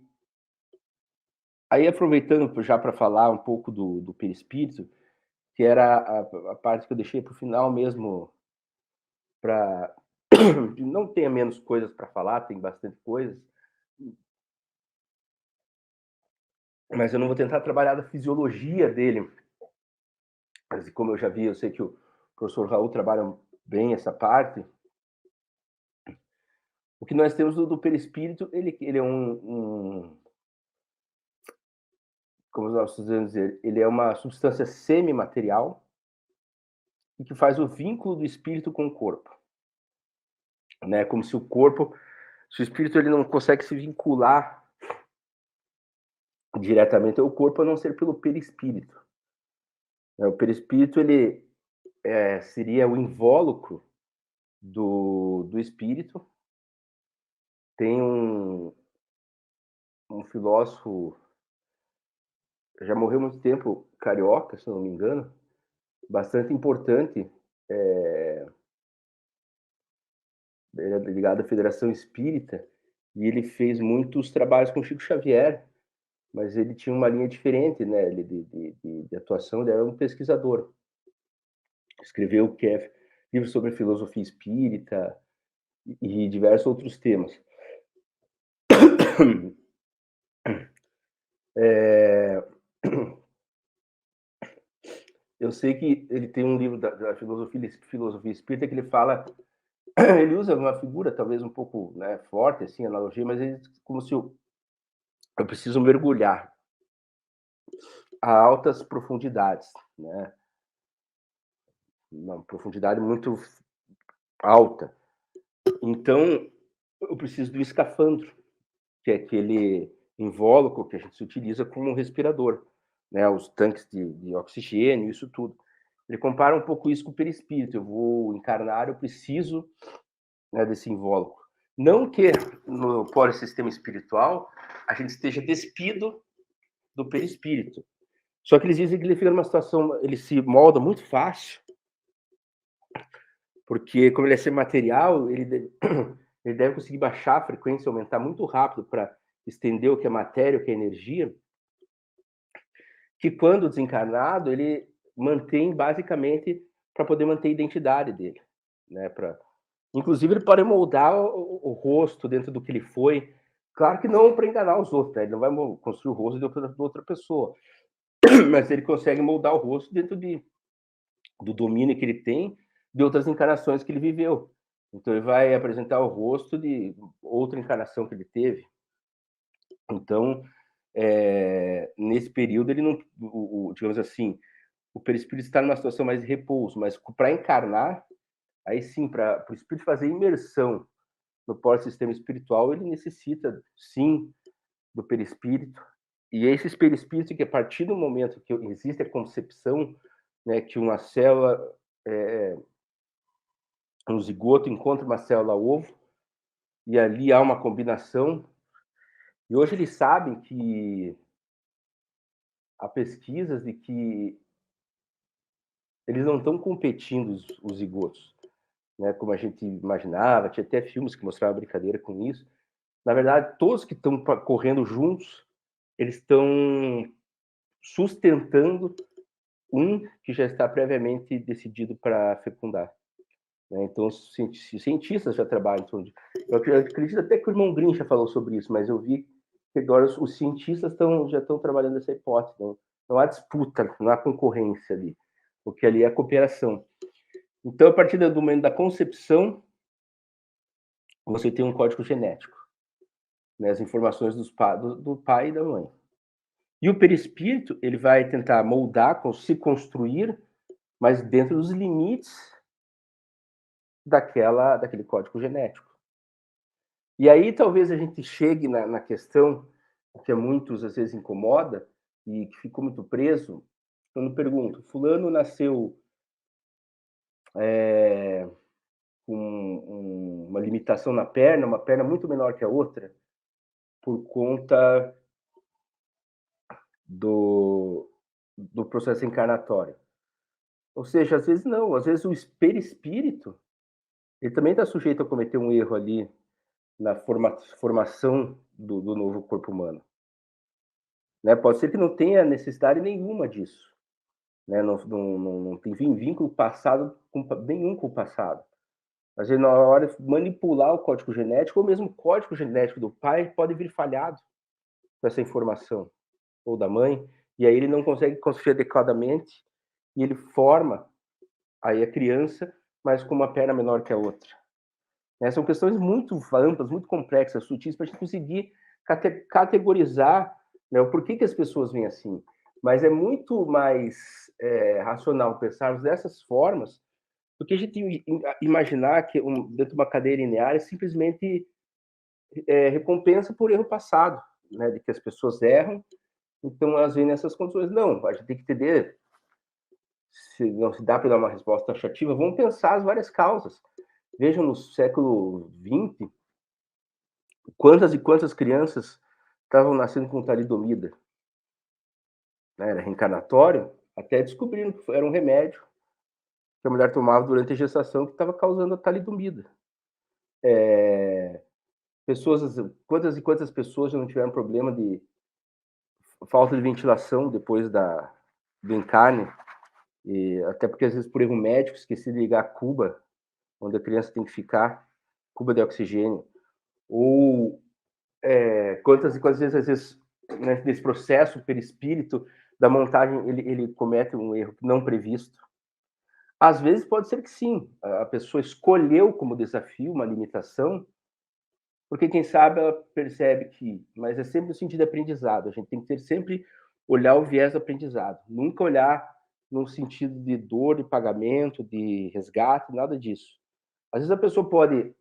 aí, aproveitando já para falar um pouco do perispírito, que era a parte que eu deixei para o final mesmo, para Não tenha menos coisas para falar, tem bastante coisas, mas eu não vou tentar trabalhar da fisiologia dele. Mas como eu já vi, eu sei que o professor Raul trabalha bem essa parte. O que nós temos do perispírito, ele é como nós podemos dizer, ele é uma substância semimaterial e que faz o vínculo do espírito com o corpo, né? Como se o corpo, se o espírito ele não consegue se vincular diretamente ao corpo, a não ser pelo perispírito. O perispírito ele seria o invólucro do espírito. Tem um filósofo, já morreu há muito tempo, carioca, se não me engano, bastante importante, ele é ligado à Federação Espírita, e ele fez muitos trabalhos com Chico Xavier, mas ele tinha uma linha diferente, né, ele de atuação, ele era um pesquisador. Escreveu que é livros sobre filosofia espírita e diversos outros temas. Eu sei que ele tem um livro da filosofia espírita que ele fala, ele usa uma figura talvez um pouco, né, forte, assim, analogia, mas ele como se eu preciso mergulhar a altas profundidades, né? Uma profundidade muito alta. Então, eu preciso do escafandro, que é aquele invólucro que a gente utiliza como um respirador, né? Os tanques de oxigênio, isso tudo. Ele compara um pouco isso com o perispírito. Eu vou encarnar, eu preciso, né, desse invólucro. Não que no polissistema espiritual a gente esteja despido do perispírito. Só que eles dizem que ele fica numa situação, ele se molda muito fácil, porque como ele é semimaterial, ele deve conseguir baixar a frequência, aumentar muito rápido para estender o que é matéria, o que é energia, que quando desencarnado, ele mantém basicamente para poder manter a identidade dele, né? Inclusive, ele pode moldar o rosto dentro do que ele foi. Claro que não para enganar os outros, né? Ele não vai construir o rosto de outra pessoa, mas ele consegue moldar o rosto dentro do domínio que ele tem de outras encarnações que ele viveu. Então, ele vai apresentar o rosto de outra encarnação que ele teve. Então, nesse período, ele não, digamos assim, o perispírito está numa situação mais de repouso, mas para encarnar, aí sim, para o espírito fazer imersão no pós-sistema espiritual, ele necessita, sim, do perispírito. E esse perispírito, que a partir do momento que existe a concepção, né, que uma célula, um zigoto encontra uma célula ovo, e ali há uma combinação. E hoje eles sabem que há pesquisas de que eles não estão competindo os zigotos, né, como a gente imaginava. Tinha até filmes que mostravam brincadeira com isso. Na verdade, todos que estão correndo juntos, eles estão sustentando um que já está previamente decidido para fecundar. Né? Então, os cientistas já trabalham em torno de... Eu acredito até que o irmão Grimm já falou sobre isso, mas eu vi que agora os cientistas já estão trabalhando essa hipótese. Não há disputa, não há concorrência ali. O que ali é a cooperação. Então, a partir do momento da concepção, você tem um código genético, né? As informações do pai e da mãe. E o perispírito, ele vai tentar moldar, se construir, mas dentro dos limites daquele código genético. E aí talvez a gente chegue na questão que a muitos às vezes incomoda e que ficou muito preso, quando pergunto, fulano nasceu com uma limitação na perna, uma perna muito menor que a outra, por conta do processo encarnatório. Ou seja, às vezes não, às vezes o perispírito, ele também está sujeito a cometer um erro ali na formação do novo corpo humano. Né? Pode ser que não tenha necessidade nenhuma disso. Né? Não tem vínculo passado nenhum com o passado. Às vezes, na hora de manipular o código genético, ou mesmo o código genético do pai pode vir falhado com essa informação, ou da mãe, e aí ele não consegue construir adequadamente, e ele forma aí a criança, mas com uma perna menor que a outra. Né? São questões muito amplas, muito complexas, sutis, para a gente conseguir categorizar, né, o porquê que as pessoas vêm assim. Mas é muito mais racional pensarmos dessas formas do que a gente imaginar que dentro de uma cadeia linear é simplesmente recompensa por erro passado, né, de que as pessoas erram, então elas vêm nessas condições. Não, a gente tem que entender, se não se dá para dar uma resposta taxativa, vamos pensar as várias causas. Vejam, no século XX, quantas e quantas crianças estavam nascendo com talidomida, né? Era reencarnatório, até descobriram que era um remédio que a mulher tomava durante a gestação que estava causando a talidomida. Pessoas, quantas e quantas pessoas já não tiveram problema de falta de ventilação depois do encarne, e até porque às vezes por erro médico esqueci de ligar a cuba, onde a criança tem que ficar, cuba de oxigênio, ou quantas e quantas vezes, às vezes, né, nesse processo, o perispírito da montagem, ele comete um erro não previsto. Às vezes pode ser que sim, a pessoa escolheu como desafio uma limitação, porque quem sabe ela percebe que, mas é sempre no sentido de aprendizado, a gente tem que ter sempre, olhar o viés do aprendizado, nunca olhar no sentido de dor, de pagamento, de resgate, nada disso. Às vezes a pessoa pode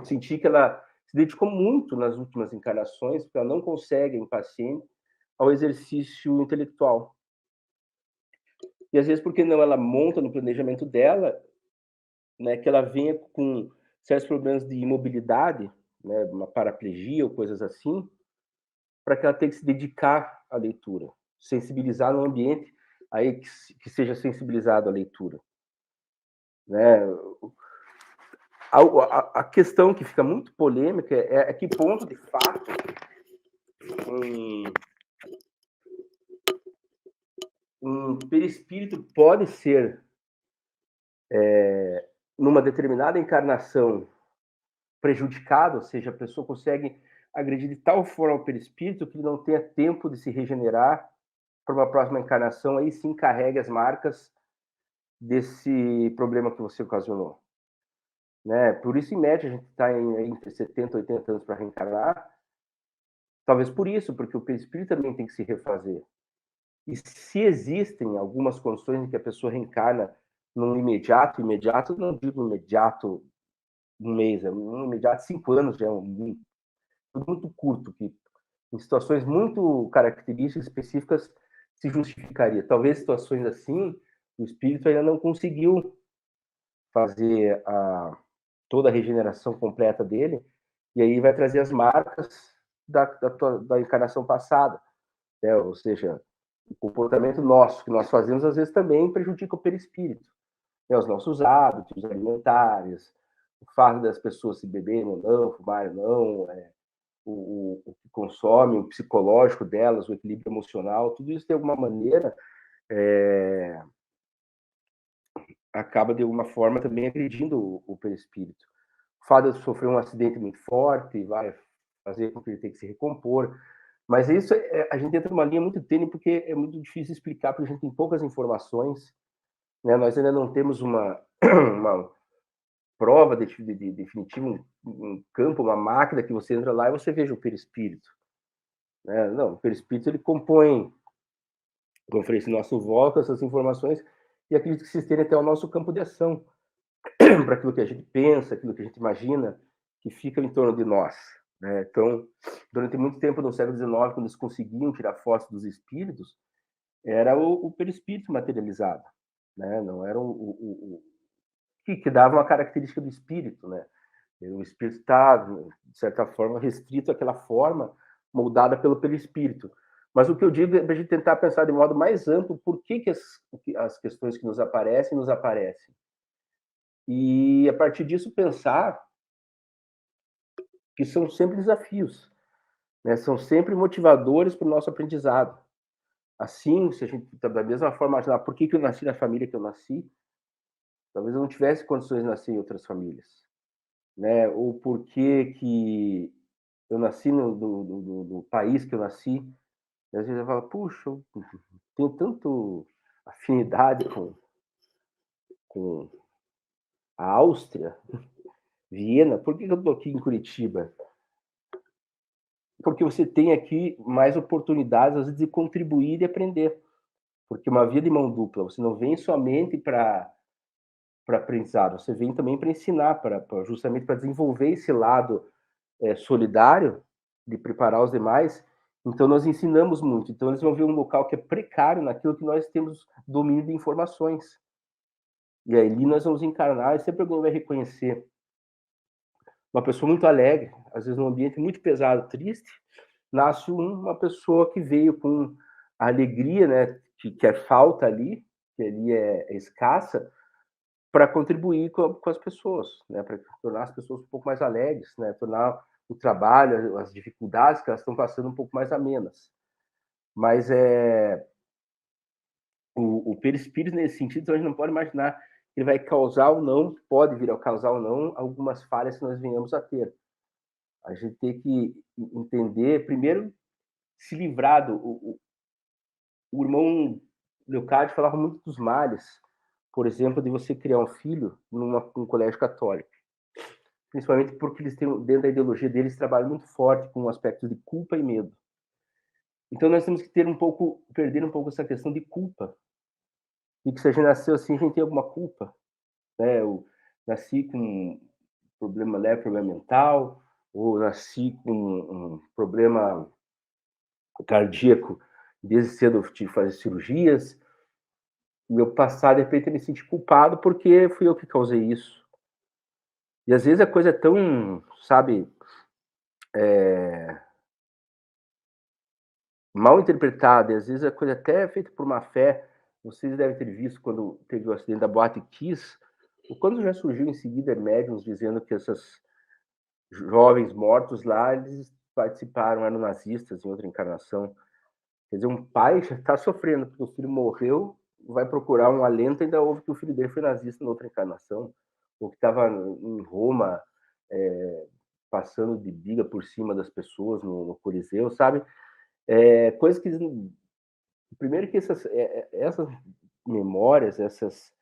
sentir que ela se dedicou muito nas últimas encarnações, porque ela não consegue, é impaciente, ao exercício intelectual. E às vezes, porque não ela monta no planejamento dela, né, que ela venha com certos problemas de imobilidade, né, uma paraplegia ou coisas assim, para que ela tenha que se dedicar à leitura, sensibilizar no ambiente aí que seja sensibilizado à leitura, né? A questão que fica muito polêmica é que ponto, de fato, um, um perispírito pode ser, numa determinada encarnação, prejudicado, ou seja, a pessoa consegue agredir de tal forma o perispírito que ele não tenha tempo de se regenerar para uma próxima encarnação, aí sim carregue as marcas desse problema que você ocasionou. Né? Por isso, em média, a gente está entre 70 e 80 anos para reencarnar. Talvez por isso, porque o perispírito também tem que se refazer. E se existem algumas condições em que a pessoa reencarna num imediato, não digo imediato um mês, é um imediato 5 anos, já é tudo muito curto, que em situações muito características, específicas, se justificaria. Talvez situações assim, o espírito ainda não conseguiu fazer toda a regeneração completa dele, e aí vai trazer as marcas da encarnação passada, né? Ou seja, o comportamento nosso que nós fazemos às vezes também prejudica o perispírito, né? Os nossos hábitos alimentares, o fato das pessoas se beberem ou não, fumarem ou não, o que consome, o psicológico delas, o equilíbrio emocional, tudo isso de alguma maneira acaba de alguma forma também agredindo o perispírito. O fato de sofrer um acidente muito forte vai fazer com que ele tenha que se recompor. Mas isso a gente entra numa linha muito tênue porque é muito difícil explicar, porque a gente tem poucas informações, né? Nós ainda não temos uma prova definitiva, um campo, uma máquina que você entra lá e você veja o perispírito. Né? Não, o perispírito ele compõe, como eu falei, esse nosso voto, essas informações, e acredito que se estende até o nosso campo de ação, para aquilo que a gente pensa, aquilo que a gente imagina, que fica em torno de nós. Né? Então, durante muito tempo no século XIX, quando eles conseguiam tirar fotos dos espíritos, era o perispírito materializado, né? Não era que dava uma característica do espírito, né? O espírito está, de certa forma, restrito àquela forma moldada pelo perispírito. Mas o que eu digo é para a gente tentar pensar de modo mais amplo por que as questões que nos aparecem. E, a partir disso, pensar que são sempre desafios, né? São sempre motivadores para o nosso aprendizado. Assim, se a gente, da mesma forma, imaginar por que eu nasci na família que eu nasci, talvez eu não tivesse condições de nascer em outras famílias. né? Ou por que eu nasci no país que eu nasci. E às vezes eu falo, puxa, eu tenho tanto afinidade com a Áustria, Viena, por que eu estou aqui em Curitiba? Porque você tem aqui mais oportunidades, às vezes, de contribuir e aprender. Porque uma via de mão dupla, você não vem somente para aprendizado, você vem também para ensinar, justamente para desenvolver esse lado solidário, de preparar os demais. Então, nós ensinamos muito. Então, eles vão ver um local que é precário naquilo que nós temos domínio de informações. E aí ali nós vamos encarnar, e sempre alguém vai reconhecer uma pessoa muito alegre, às vezes num ambiente muito pesado, triste, nasce uma pessoa que veio com a alegria, né, que é falta ali, que ali é escassa, para contribuir com as pessoas, né, para tornar as pessoas um pouco mais alegres, né, tornar o trabalho, as dificuldades que elas estão passando um pouco mais amenas. Mas o perispírito, nesse sentido, a gente não pode imaginar que ele vai causar ou não, pode vir a causar ou não, algumas falhas que nós venhamos a ter. A gente tem que entender, primeiro, se livrar o irmão Leocádio falava muito dos males, por exemplo, de você criar um filho num colégio católico. Principalmente porque eles têm, dentro da ideologia deles, trabalham muito forte com o aspecto de culpa e medo. Então nós temos que perder um pouco essa questão de culpa. E que se a gente nasceu assim, a gente tem alguma culpa. Né? Eu nasci com um problema leve, problema mental, ou nasci com um problema cardíaco, desde cedo eu tive que fazer cirurgias. Meu passado, de repente, eu me senti culpado porque fui eu que causei isso. E às vezes a coisa é tão, sabe, mal interpretada, e às vezes a coisa até é feita por má fé. Vocês devem ter visto quando teve o acidente da Boate Kiss, o quando já surgiu em seguida médiums dizendo que essas jovens mortos lá, eles participaram, eram nazistas em outra encarnação. Quer dizer, um pai já está sofrendo porque o filho morreu, vai procurar um alento, ainda ouve que o filho dele foi nazista em outra encarnação, ou que estava em Roma, passando de biga por cima das pessoas no Coliseu, sabe? Coisas que primeiro que essas memórias, essas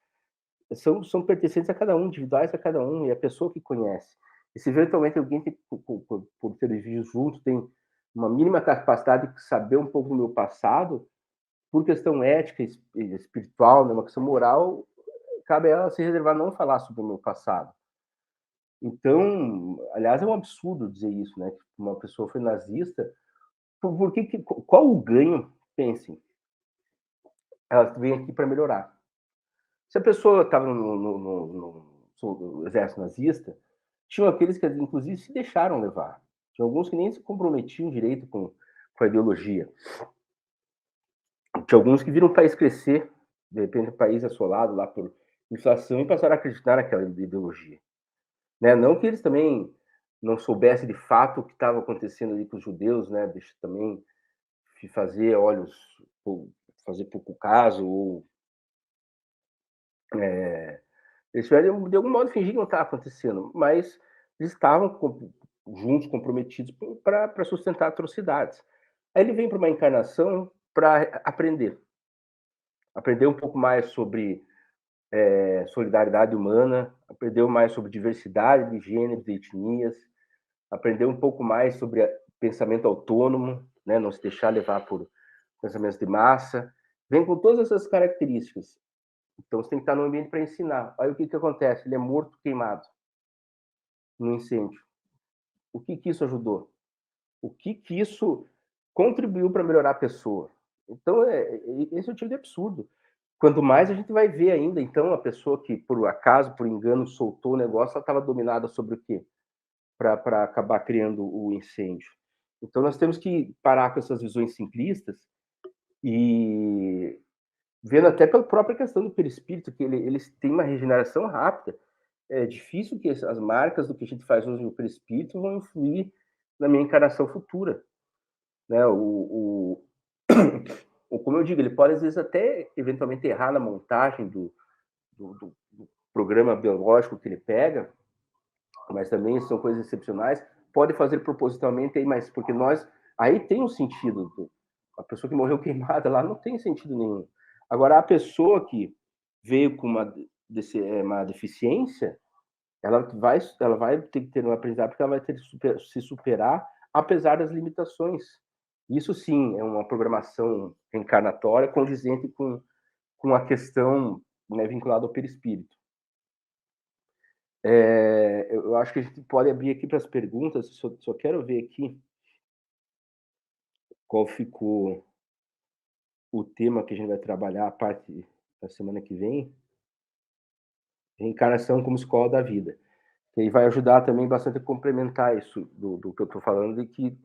são pertencentes a cada um, individuais a cada um, e a pessoa que conhece. E se eventualmente alguém tem, por ter vivido junto, tem uma mínima capacidade de saber um pouco do meu passado, por questão ética e espiritual, né, uma questão moral, cabe a ela se reservar não falar sobre o meu passado. Então, aliás, é um absurdo dizer isso, né? Que uma pessoa foi nazista, qual o ganho? Pensem, ela vem aqui para melhorar. Se a pessoa estava no exército nazista, tinham aqueles que, inclusive, se deixaram levar. Tinha alguns que nem se comprometiam direito com a ideologia. Tinha alguns que viram o país crescer, de repente o país assolado lá por inflação, e passaram a acreditar naquela ideologia. Né? Não que eles também não soubessem de fato o que estava acontecendo ali com os judeus, né? Deixa também fazer olhos, fazer pouco caso, ou eles tiveram de algum modo fingir que não estava acontecendo, mas eles estavam juntos, comprometidos para sustentar atrocidades. Aí ele vem para uma encarnação para aprender um pouco mais sobre solidariedade humana, aprender mais sobre diversidade de gêneros e etnias, aprender um pouco mais sobre pensamento autônomo, né, não se deixar levar por pensamentos de massa. Vem com todas essas características. Então você tem que estar no ambiente para ensinar. Aí o que acontece? Ele é morto queimado no incêndio. O que isso ajudou? O que isso contribuiu para melhorar a pessoa? Então, esse é o tipo de absurdo. Quanto mais a gente vai ver ainda, então, a pessoa que, por acaso, por engano, soltou o negócio, ela estava dominada sobre o quê? Para acabar criando o incêndio. Então, nós temos que parar com essas visões simplistas e vendo até pela própria questão do perispírito, que eles têm uma regeneração rápida. É difícil que as marcas do que a gente faz hoje no perispírito vão influir na minha encarnação futura. Né? Como eu digo, ele pode, às vezes, até eventualmente errar na montagem do programa biológico que ele pega, mas também são coisas excepcionais, pode fazer propositalmente aí, mas porque nós aí tem um sentido. A pessoa que morreu queimada lá não tem sentido nenhum. Agora, a pessoa que veio com uma deficiência, ela vai ter que ter um aprendizado, porque ela vai ter que se superar, apesar das limitações. Isso sim é uma programação reencarnatória condizente com a questão, né, vinculada ao perispírito. Eu acho que a gente pode abrir aqui para as perguntas, só quero ver aqui qual ficou o tema que a gente vai trabalhar a parte da semana que vem. Reencarnação como escola da vida. Que aí vai ajudar também bastante a complementar isso do que eu estou falando, de que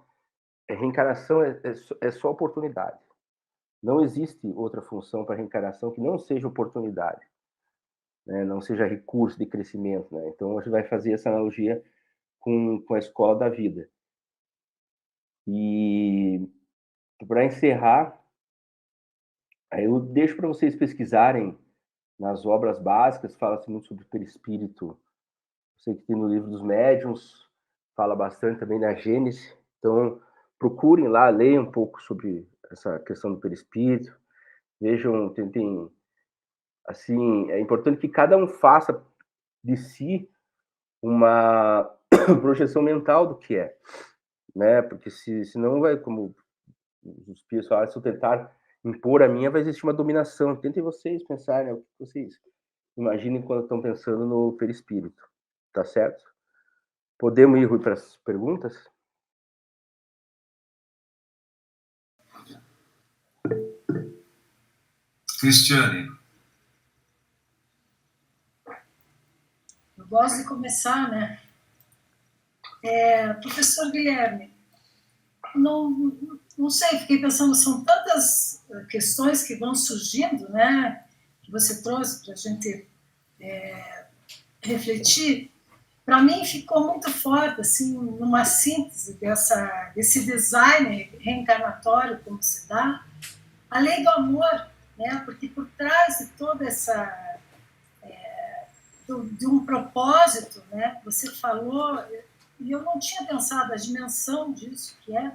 reencarnação é só oportunidade. Não existe outra função para reencarnação que não seja oportunidade, né? Não seja recurso de crescimento. Né? Então, a gente vai fazer essa analogia com a escola da vida. E, para encerrar, eu deixo para vocês pesquisarem nas obras básicas, fala-se muito sobre o perispírito. Eu sei que tem no livro dos médiuns, fala bastante também na Gênese. Então, procurem lá, leiam um pouco sobre essa questão do perispírito. Vejam, tentem, assim, é importante que cada um faça de si uma projeção mental do que é, né? Porque senão vai, como os espíritos falaram, se eu tentar impor a minha, vai existir uma dominação. Tentem vocês pensar, né? O que vocês imaginem quando estão pensando no perispírito, tá certo? Podemos ir, Rui, para as perguntas? Cristiane. Eu gosto de começar, né? Professor Guilherme, não sei, fiquei pensando, são tantas questões que vão surgindo, né? Que você trouxe para a gente refletir. Para mim ficou muito forte, assim, numa síntese desse design reencarnatório, como se dá, a lei do amor, né? Porque por trás de toda essa de um propósito, né? Você falou, e eu não tinha pensado a dimensão disso que é,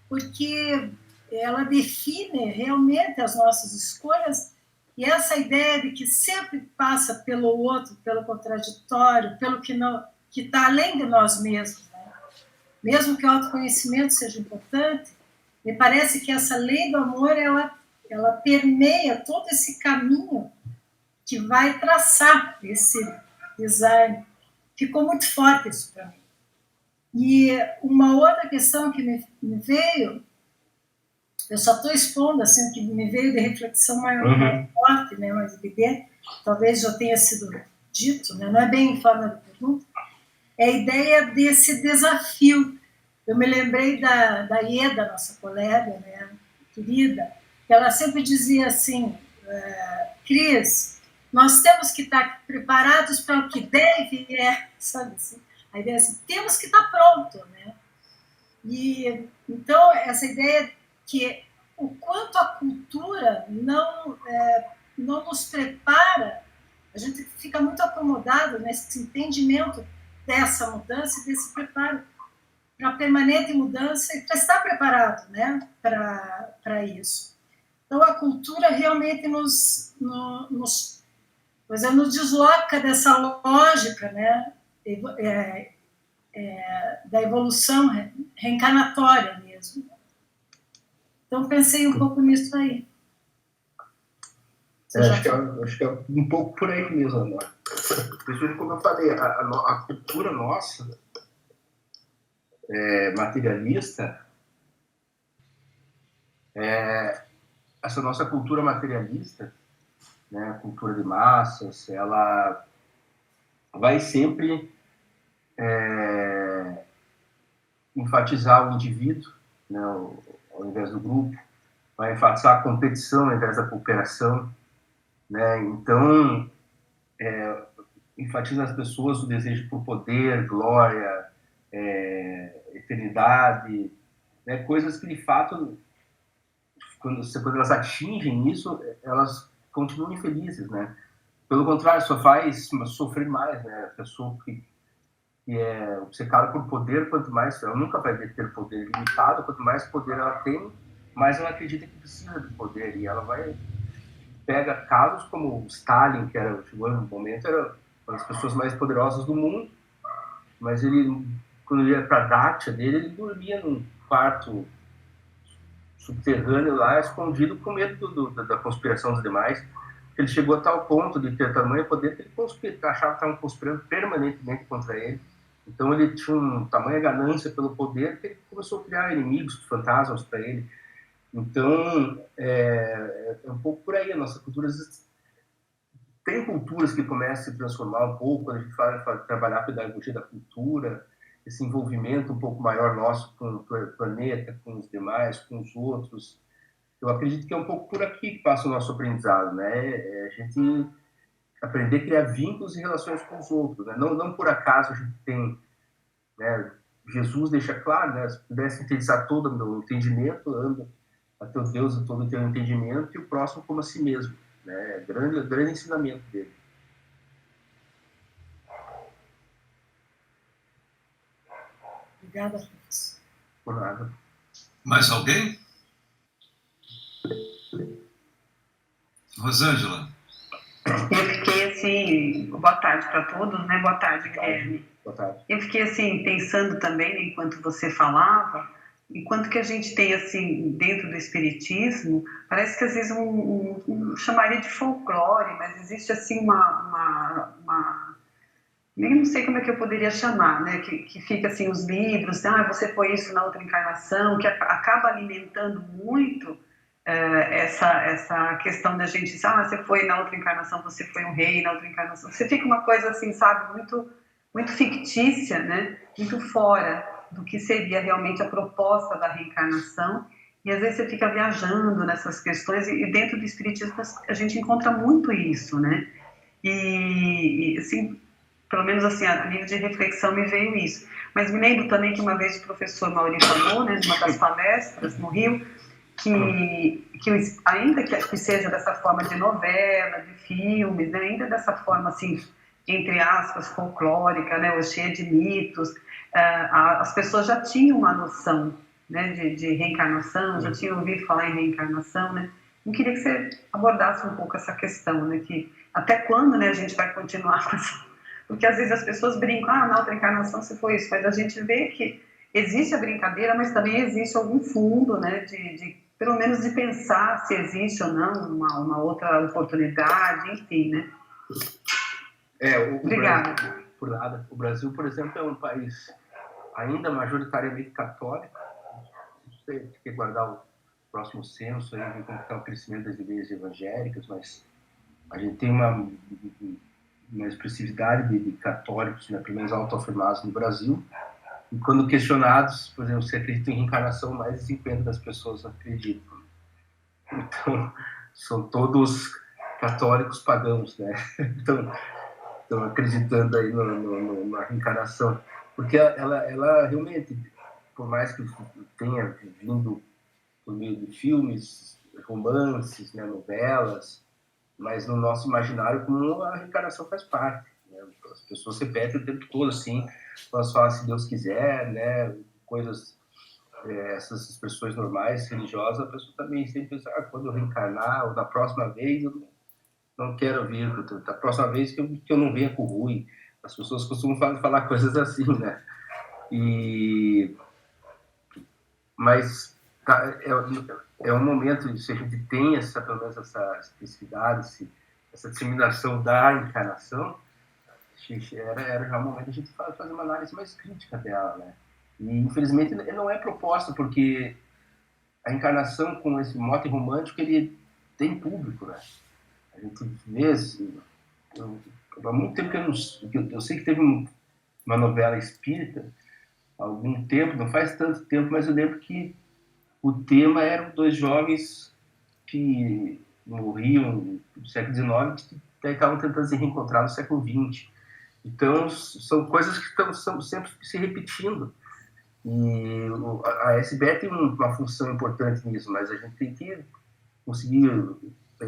porque ela define realmente as nossas escolhas, e essa ideia de que sempre passa pelo outro, pelo contraditório, pelo que não, que está além de nós mesmos, né? Mesmo que o autoconhecimento seja importante, me parece que essa lei do amor ela permeia todo esse caminho que vai traçar esse design. Ficou muito forte isso para mim. E uma outra questão que me veio, eu só estou expondo assim, que me veio de reflexão mais forte, né, mais evidente, talvez já tenha sido dito, né, não é bem em forma de pergunta, é a ideia desse desafio. Eu me lembrei da Ieda, nossa colega, né, querida, que ela sempre dizia assim, Cris, nós temos que estar preparados para o que der e vier, sabe assim? A ideia é assim, temos que estar pronto, né? E, então, essa ideia que o quanto a cultura não nos prepara, a gente fica muito acomodado nesse entendimento dessa mudança e desse preparo para a permanente mudança e para estar preparado, né, para isso. Então, a cultura realmente nos desloca dessa lógica, né, da evolução reencarnatória mesmo. Então, pensei um pouco nisso aí. Acho que é um pouco por aí mesmo, Amor. Como eu falei, a cultura nossa materialista, essa nossa cultura materialista, né, a cultura de massas, ela vai sempre enfatizar o indivíduo, né, ao invés do grupo, vai enfatizar a competição ao invés da cooperação, né? Então, enfatiza nas pessoas o desejo por poder, glória, eternidade, né? Coisas que, de fato, quando elas atingem isso, elas continuam infelizes, né? Pelo contrário, só faz sofrer mais, né? A pessoa que que é obcecada por poder. Quanto mais ela nunca vai ter poder limitado, quanto mais poder ela tem, mais ela acredita que precisa de poder, e ela vai pega casos como o Stalin, que era, chegou no momento, era uma das pessoas mais poderosas do mundo, mas ele, quando ele ia para a dacha dele, ele dormia num quarto subterrâneo lá, escondido, com medo da conspiração dos demais. Ele chegou a tal ponto de ter tamanho poder que ele achava que estavam conspirando permanentemente contra ele. Então ele tinha uma tamanha ganância pelo poder que ele começou a criar inimigos, fantasmas para ele. Então é um pouco por aí. A nossa cultura tem culturas que começam a se transformar um pouco quando a gente fala trabalhar a pedagogia da cultura, esse envolvimento um pouco maior nosso com o planeta, com os demais, com os outros. Eu acredito que é um pouco por aqui que passa o nosso aprendizado, né? É a gente aprender a criar vínculos e relações com os outros, né? Não por acaso a gente tem, né? Jesus deixa claro, né? Se pudesse sintetizar todo o entendimento, anda a teu Deus, a todo o teu entendimento, e o próximo como a si mesmo, né? Grande ensinamento dele. Obrigada, professor. Por nada. Mais alguém? Rosângela. Eu fiquei assim, boa tarde para todos, né? Boa tarde, Guilherme. Boa tarde. Eu fiquei assim, pensando também, né, enquanto você falava, enquanto que a gente tem assim, dentro do espiritismo, parece que às vezes chamaria de folclore, mas existe assim eu não sei como é que eu poderia chamar, né? Que fica assim os livros, você foi isso na outra encarnação, que acaba alimentando muito essa questão da gente, você foi na outra encarnação, você foi um rei na outra encarnação. Você fica uma coisa assim, sabe, muito, muito fictícia, né? Muito fora do que seria realmente a proposta da reencarnação. E às vezes você fica viajando nessas questões, e dentro do espiritismo a gente encontra muito isso, né? E assim, pelo menos assim, a nível de reflexão me veio isso. Mas me lembro também que uma vez o professor Mauri falou, né, numa das palestras no Rio, que ainda que seja dessa forma de novela, de filmes, né, ainda dessa forma assim, entre aspas, folclórica, né, ou cheia de mitos, as pessoas já tinham uma noção, né, de reencarnação, já tinham ouvido falar em reencarnação, né. Eu queria que você abordasse um pouco essa questão, né, que até quando, né, a gente vai continuar com essa... Porque às vezes as pessoas brincam, na outra encarnação se foi isso, mas a gente vê que existe a brincadeira, mas também existe algum fundo, né, de pelo menos de pensar se existe ou não uma outra oportunidade, enfim, né? Obrigada. Por nada. O Brasil, por exemplo, é um país ainda majoritariamente católico. Não sei, tem que guardar o próximo censo, aí, ver como está o crescimento das igrejas evangélicas, mas a gente tem uma expressividade de católicos, né, pelo menos autoafirmados no Brasil, e quando questionados, por exemplo, se acreditam em reencarnação, mais de 50% das pessoas acreditam. Então, são todos católicos pagãos, né? Estão acreditando aí na reencarnação, porque ela realmente, por mais que tenha vindo por meio de filmes, romances, né, novelas, mas no nosso imaginário como a reencarnação faz parte, né? As pessoas repetem o tempo todo assim, elas falam se Deus quiser, né, coisas, essas expressões normais, religiosas, a pessoa também sempre pensa, quando eu reencarnar, ou na próxima vez, eu não quero vir, da próxima vez que eu não venha com o ruim. As pessoas costumam falar coisas assim, né? Mas é um momento, se a gente tem pelo menos essa especificidade, essa disseminação da encarnação, era já um momento de a gente fazer uma análise mais crítica dela, né? E, infelizmente, não é proposta, porque a encarnação com esse mote romântico, ele tem público, né? A gente vê, assim, há muito tempo que eu sei que teve uma novela espírita, há algum tempo, não faz tanto tempo, mas eu lembro que o tema eram dois jovens que morriam no século XIX e estavam tentando se reencontrar no século XX. Então, são coisas que estão sempre se repetindo. E a SBE tem uma função importante nisso, mas a gente tem que conseguir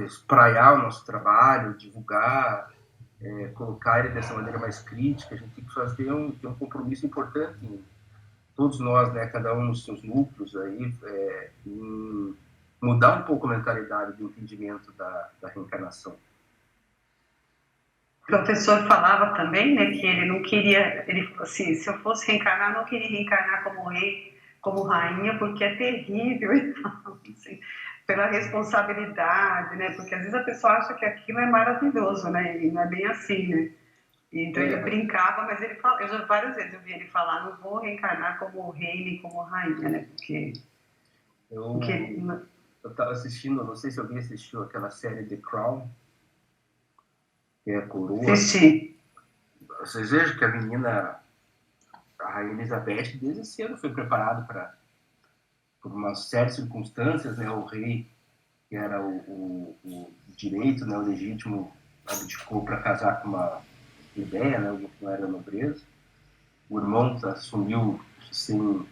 espraiar o nosso trabalho, divulgar, colocar ele dessa maneira mais crítica, a gente tem que fazer ter um compromisso importante em todos nós, né, cada um nos seus núcleos aí, em mudar um pouco a mentalidade do entendimento da reencarnação. O professor falava também, né, que ele não queria, ele falou assim, se eu fosse reencarnar, não queria reencarnar como rei, como rainha, porque é terrível, assim, pela responsabilidade, né, porque às vezes a pessoa acha que aquilo é maravilhoso, né, e não é bem assim, né. Então ele brincava, mas ele fala, eu já várias vezes eu vi ele falar, não vou reencarnar como rei nem como rainha, né, porque eu estava assistindo, não sei se alguém assistiu aquela série The Crown, que é a coroa. Assisti. Vocês vejam que a menina, a Rainha Elizabeth, desde cedo foi preparada por uma série de circunstâncias, né? O rei, que era o direito, né? O legítimo, abdicou para casar com uma plebeia, né? Alguém que não era nobreza. O irmão assumiu sem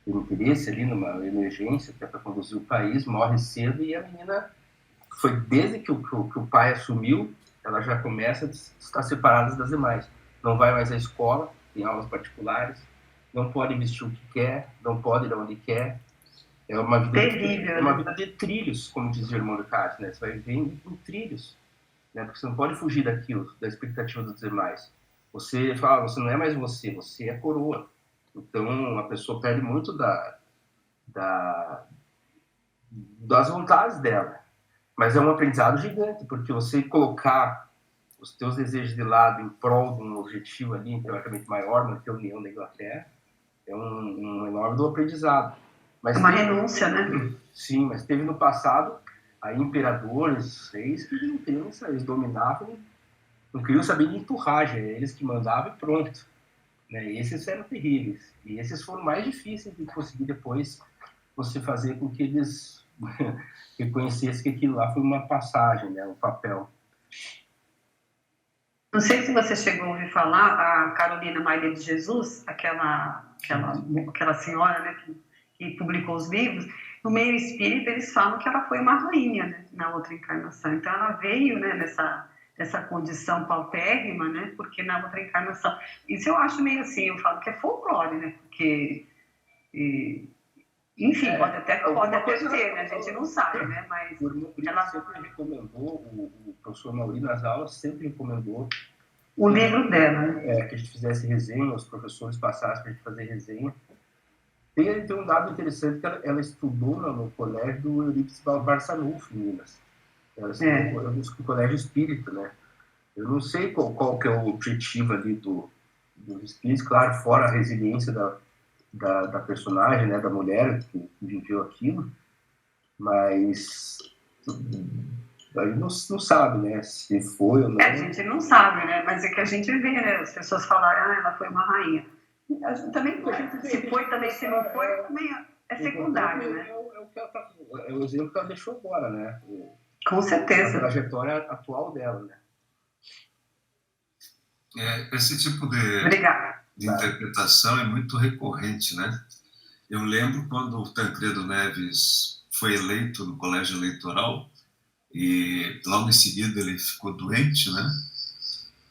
interesse ali numa emergência, que é para conduzir o país, morre cedo, e a menina foi desde que o pai assumiu, ela já começa a estar separada das demais. Não vai mais à escola, tem aulas particulares, não pode vestir o que quer, não pode ir onde quer. É uma vida terrível, é uma vida de trilhos, como dizia o irmão do Cássio, né? Você vai viver em trilhos, né? Porque você não pode fugir daquilo, da expectativa dos demais. Você fala, você não é mais você é coroa. Então a pessoa perde muito das vontades dela. Mas é um aprendizado gigante, porque você colocar os teus desejos de lado em prol de um objetivo ali, teoricamente maior, manter a união da Inglaterra, é um enorme aprendizado. Mas uma renúncia, né? Sim, mas teve no passado aí imperadores, reis, que não queriam isso, eles dominavam, não queriam saber de enturragem, eles que mandavam e pronto. Né? E esses eram terríveis. E esses foram mais difíceis de conseguir depois você fazer com que eles reconhecessem que aquilo lá foi uma passagem, né? Um papel. Não sei se você chegou a ouvir falar, a Carolina Maria de Jesus, aquela senhora, né, que publicou os livros, no meio espírita eles falam que ela foi uma rainha, né, na outra encarnação. Então ela veio, né, nessa condição paupérrima, né, porque na outra encarnação... Isso eu acho meio assim, eu falo que é folclore, né, porque... Enfim, pode até ser, né? A gente não sabe, né? Mas ela sempre recomendou, o professor Mauri nas aulas sempre recomendou o livro dela, né? Que a gente fizesse resenha, os professores passassem para a gente fazer resenha. Tem um dado interessante que ela estudou no colégio do Eurípides Barçanufo, em Minas. Ela estudou no colégio espírita, né? Eu não sei qual que é o objetivo ali dos espíritos, claro, fora a resiliência da personagem, né, da mulher que viveu aquilo, mas a gente não sabe, né, se foi ou não. A gente não sabe, né, mas é que a gente vê, né, as pessoas falarem, ela foi uma rainha. Também, se foi, também, se não foi, também é secundário, né. É o exemplo que ela deixou agora, né. Com certeza. A trajetória atual dela, né. Esse tipo de interpretação é muito recorrente, né? Eu lembro quando o Tancredo Neves foi eleito no colégio eleitoral e logo em seguida ele ficou doente, né?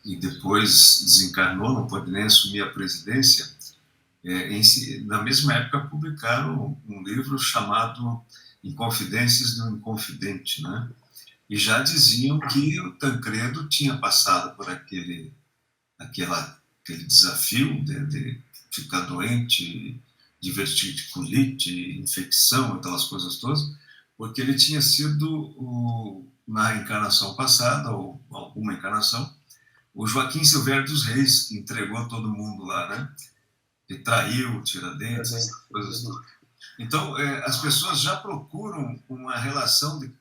E depois desencarnou, não pôde nem assumir a presidência. Na mesma época publicaram um livro chamado Inconfidências de um Inconfidente, né? E já diziam que o Tancredo tinha passado por aquele desafio de ficar doente, de verticulite, infecção, aquelas coisas todas, porque ele tinha sido, na encarnação passada, ou alguma encarnação, o Joaquim Silvério dos Reis, que entregou todo mundo lá, né? E traiu Tiradentes, essas coisas todas. Então, as pessoas já procuram uma relação de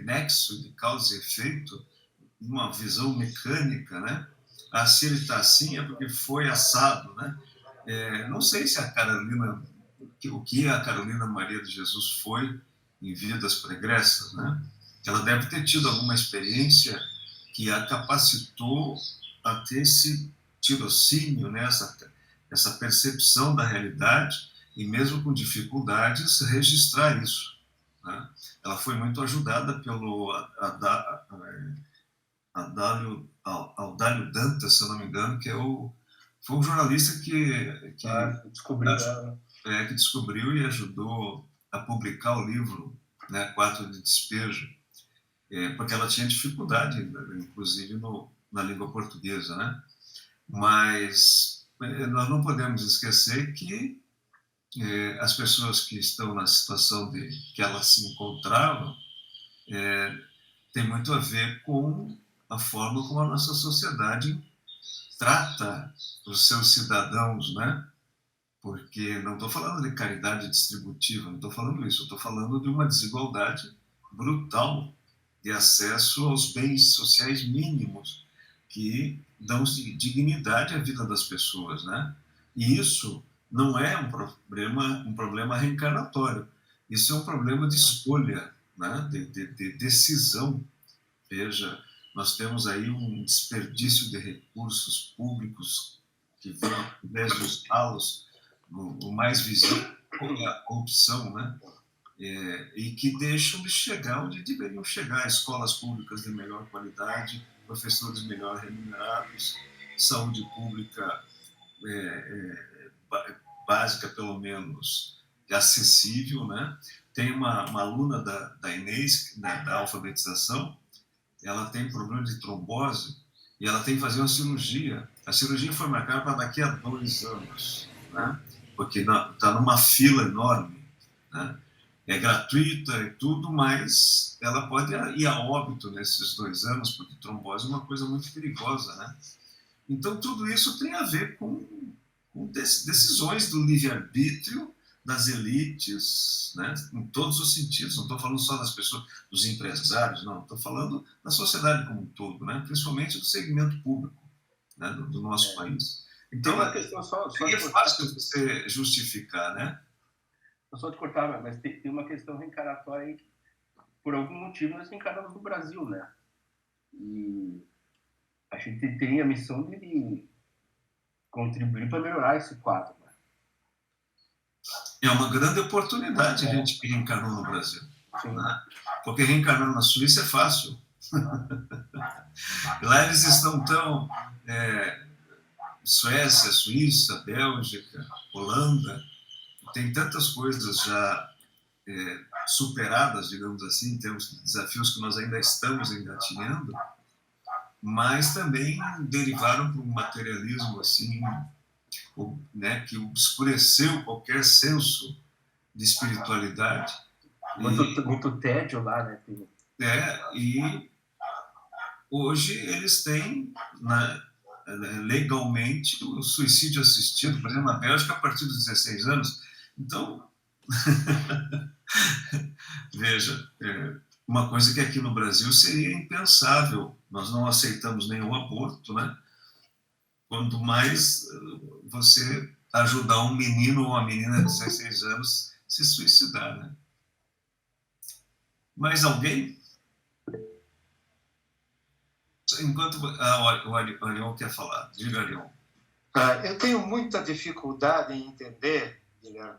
nexo, de causa e efeito, uma visão mecânica, né? Se ele está assim é porque foi assado, né? Não sei se o que a Carolina Maria de Jesus foi em vidas pregressas, né? Ela deve ter tido alguma experiência que a capacitou a ter esse tirocínio, né? Essa percepção da realidade e mesmo com dificuldades registrar isso, né? Ela foi muito ajudada pelo Audálio Dantas, se eu não me engano, que foi um jornalista que descobriu e ajudou a publicar o livro, né, Quarto de Despejo, porque ela tinha dificuldade, inclusive na língua portuguesa, né? Mas nós não podemos esquecer que as pessoas que estão na situação que ela se encontrava tem muito a ver com a forma como a nossa sociedade trata os seus cidadãos, né? Porque não estou falando de caridade distributiva, não estou falando isso, estou falando de uma desigualdade brutal de acesso aos bens sociais mínimos que dão dignidade à vida das pessoas, né? E isso não é um problema reencarnatório, isso é um problema de escolha, né? de decisão. Veja, nós temos aí um desperdício de recursos públicos que vão, ao invés de usá-los, o mais visível é a corrupção, né? E que deixam de chegar onde deveriam chegar: escolas públicas de melhor qualidade, professores melhor remunerados, saúde pública básica, pelo menos, acessível, né? Tem uma aluna da Inês, né, da alfabetização, ela tem problema de trombose e ela tem que fazer uma cirurgia. A cirurgia foi marcada para daqui a 2 anos, né? Porque está numa fila enorme, né? É gratuita e tudo, mas ela pode ir a óbito nesses 2 anos, porque trombose é uma coisa muito perigosa, né? Então, tudo isso tem a ver com decisões do livre-arbítrio das elites, né? Em todos os sentidos. Não estou falando só das pessoas, dos empresários, não. Estou falando da sociedade como um todo, né? Principalmente do segmento público, né? do nosso país. Então, uma questão é fácil você justificar, né? Só te cortar, mas tem uma questão reencarnatória aí. Por algum motivo, nós reencarnamos no Brasil, né? E a gente tem a missão de contribuir para melhorar esse quadro, né? É uma grande oportunidade a gente que reencarnou no Brasil. Né? Porque reencarnar na Suíça é fácil. Lá eles estão tão... Suécia, Suíça, Bélgica, Holanda, tem tantas coisas já superadas, digamos assim, em termos de desafios que nós ainda estamos engatinhando, mas também derivaram para um materialismo assim, né, que obscureceu qualquer senso de espiritualidade. Muito tédio lá, né? E hoje eles têm, legalmente, o suicídio assistido, por exemplo, na Bélgica, a partir dos 16 anos. Então, veja, uma coisa que aqui no Brasil seria impensável. Nós não aceitamos nenhum aborto, né? Quanto mais você ajudar um menino ou uma menina de 16 anos a se suicidar, né? Mais alguém? Enquanto o Arion quer falar. Diga, Arion. Eu tenho muita dificuldade em entender, Guilherme.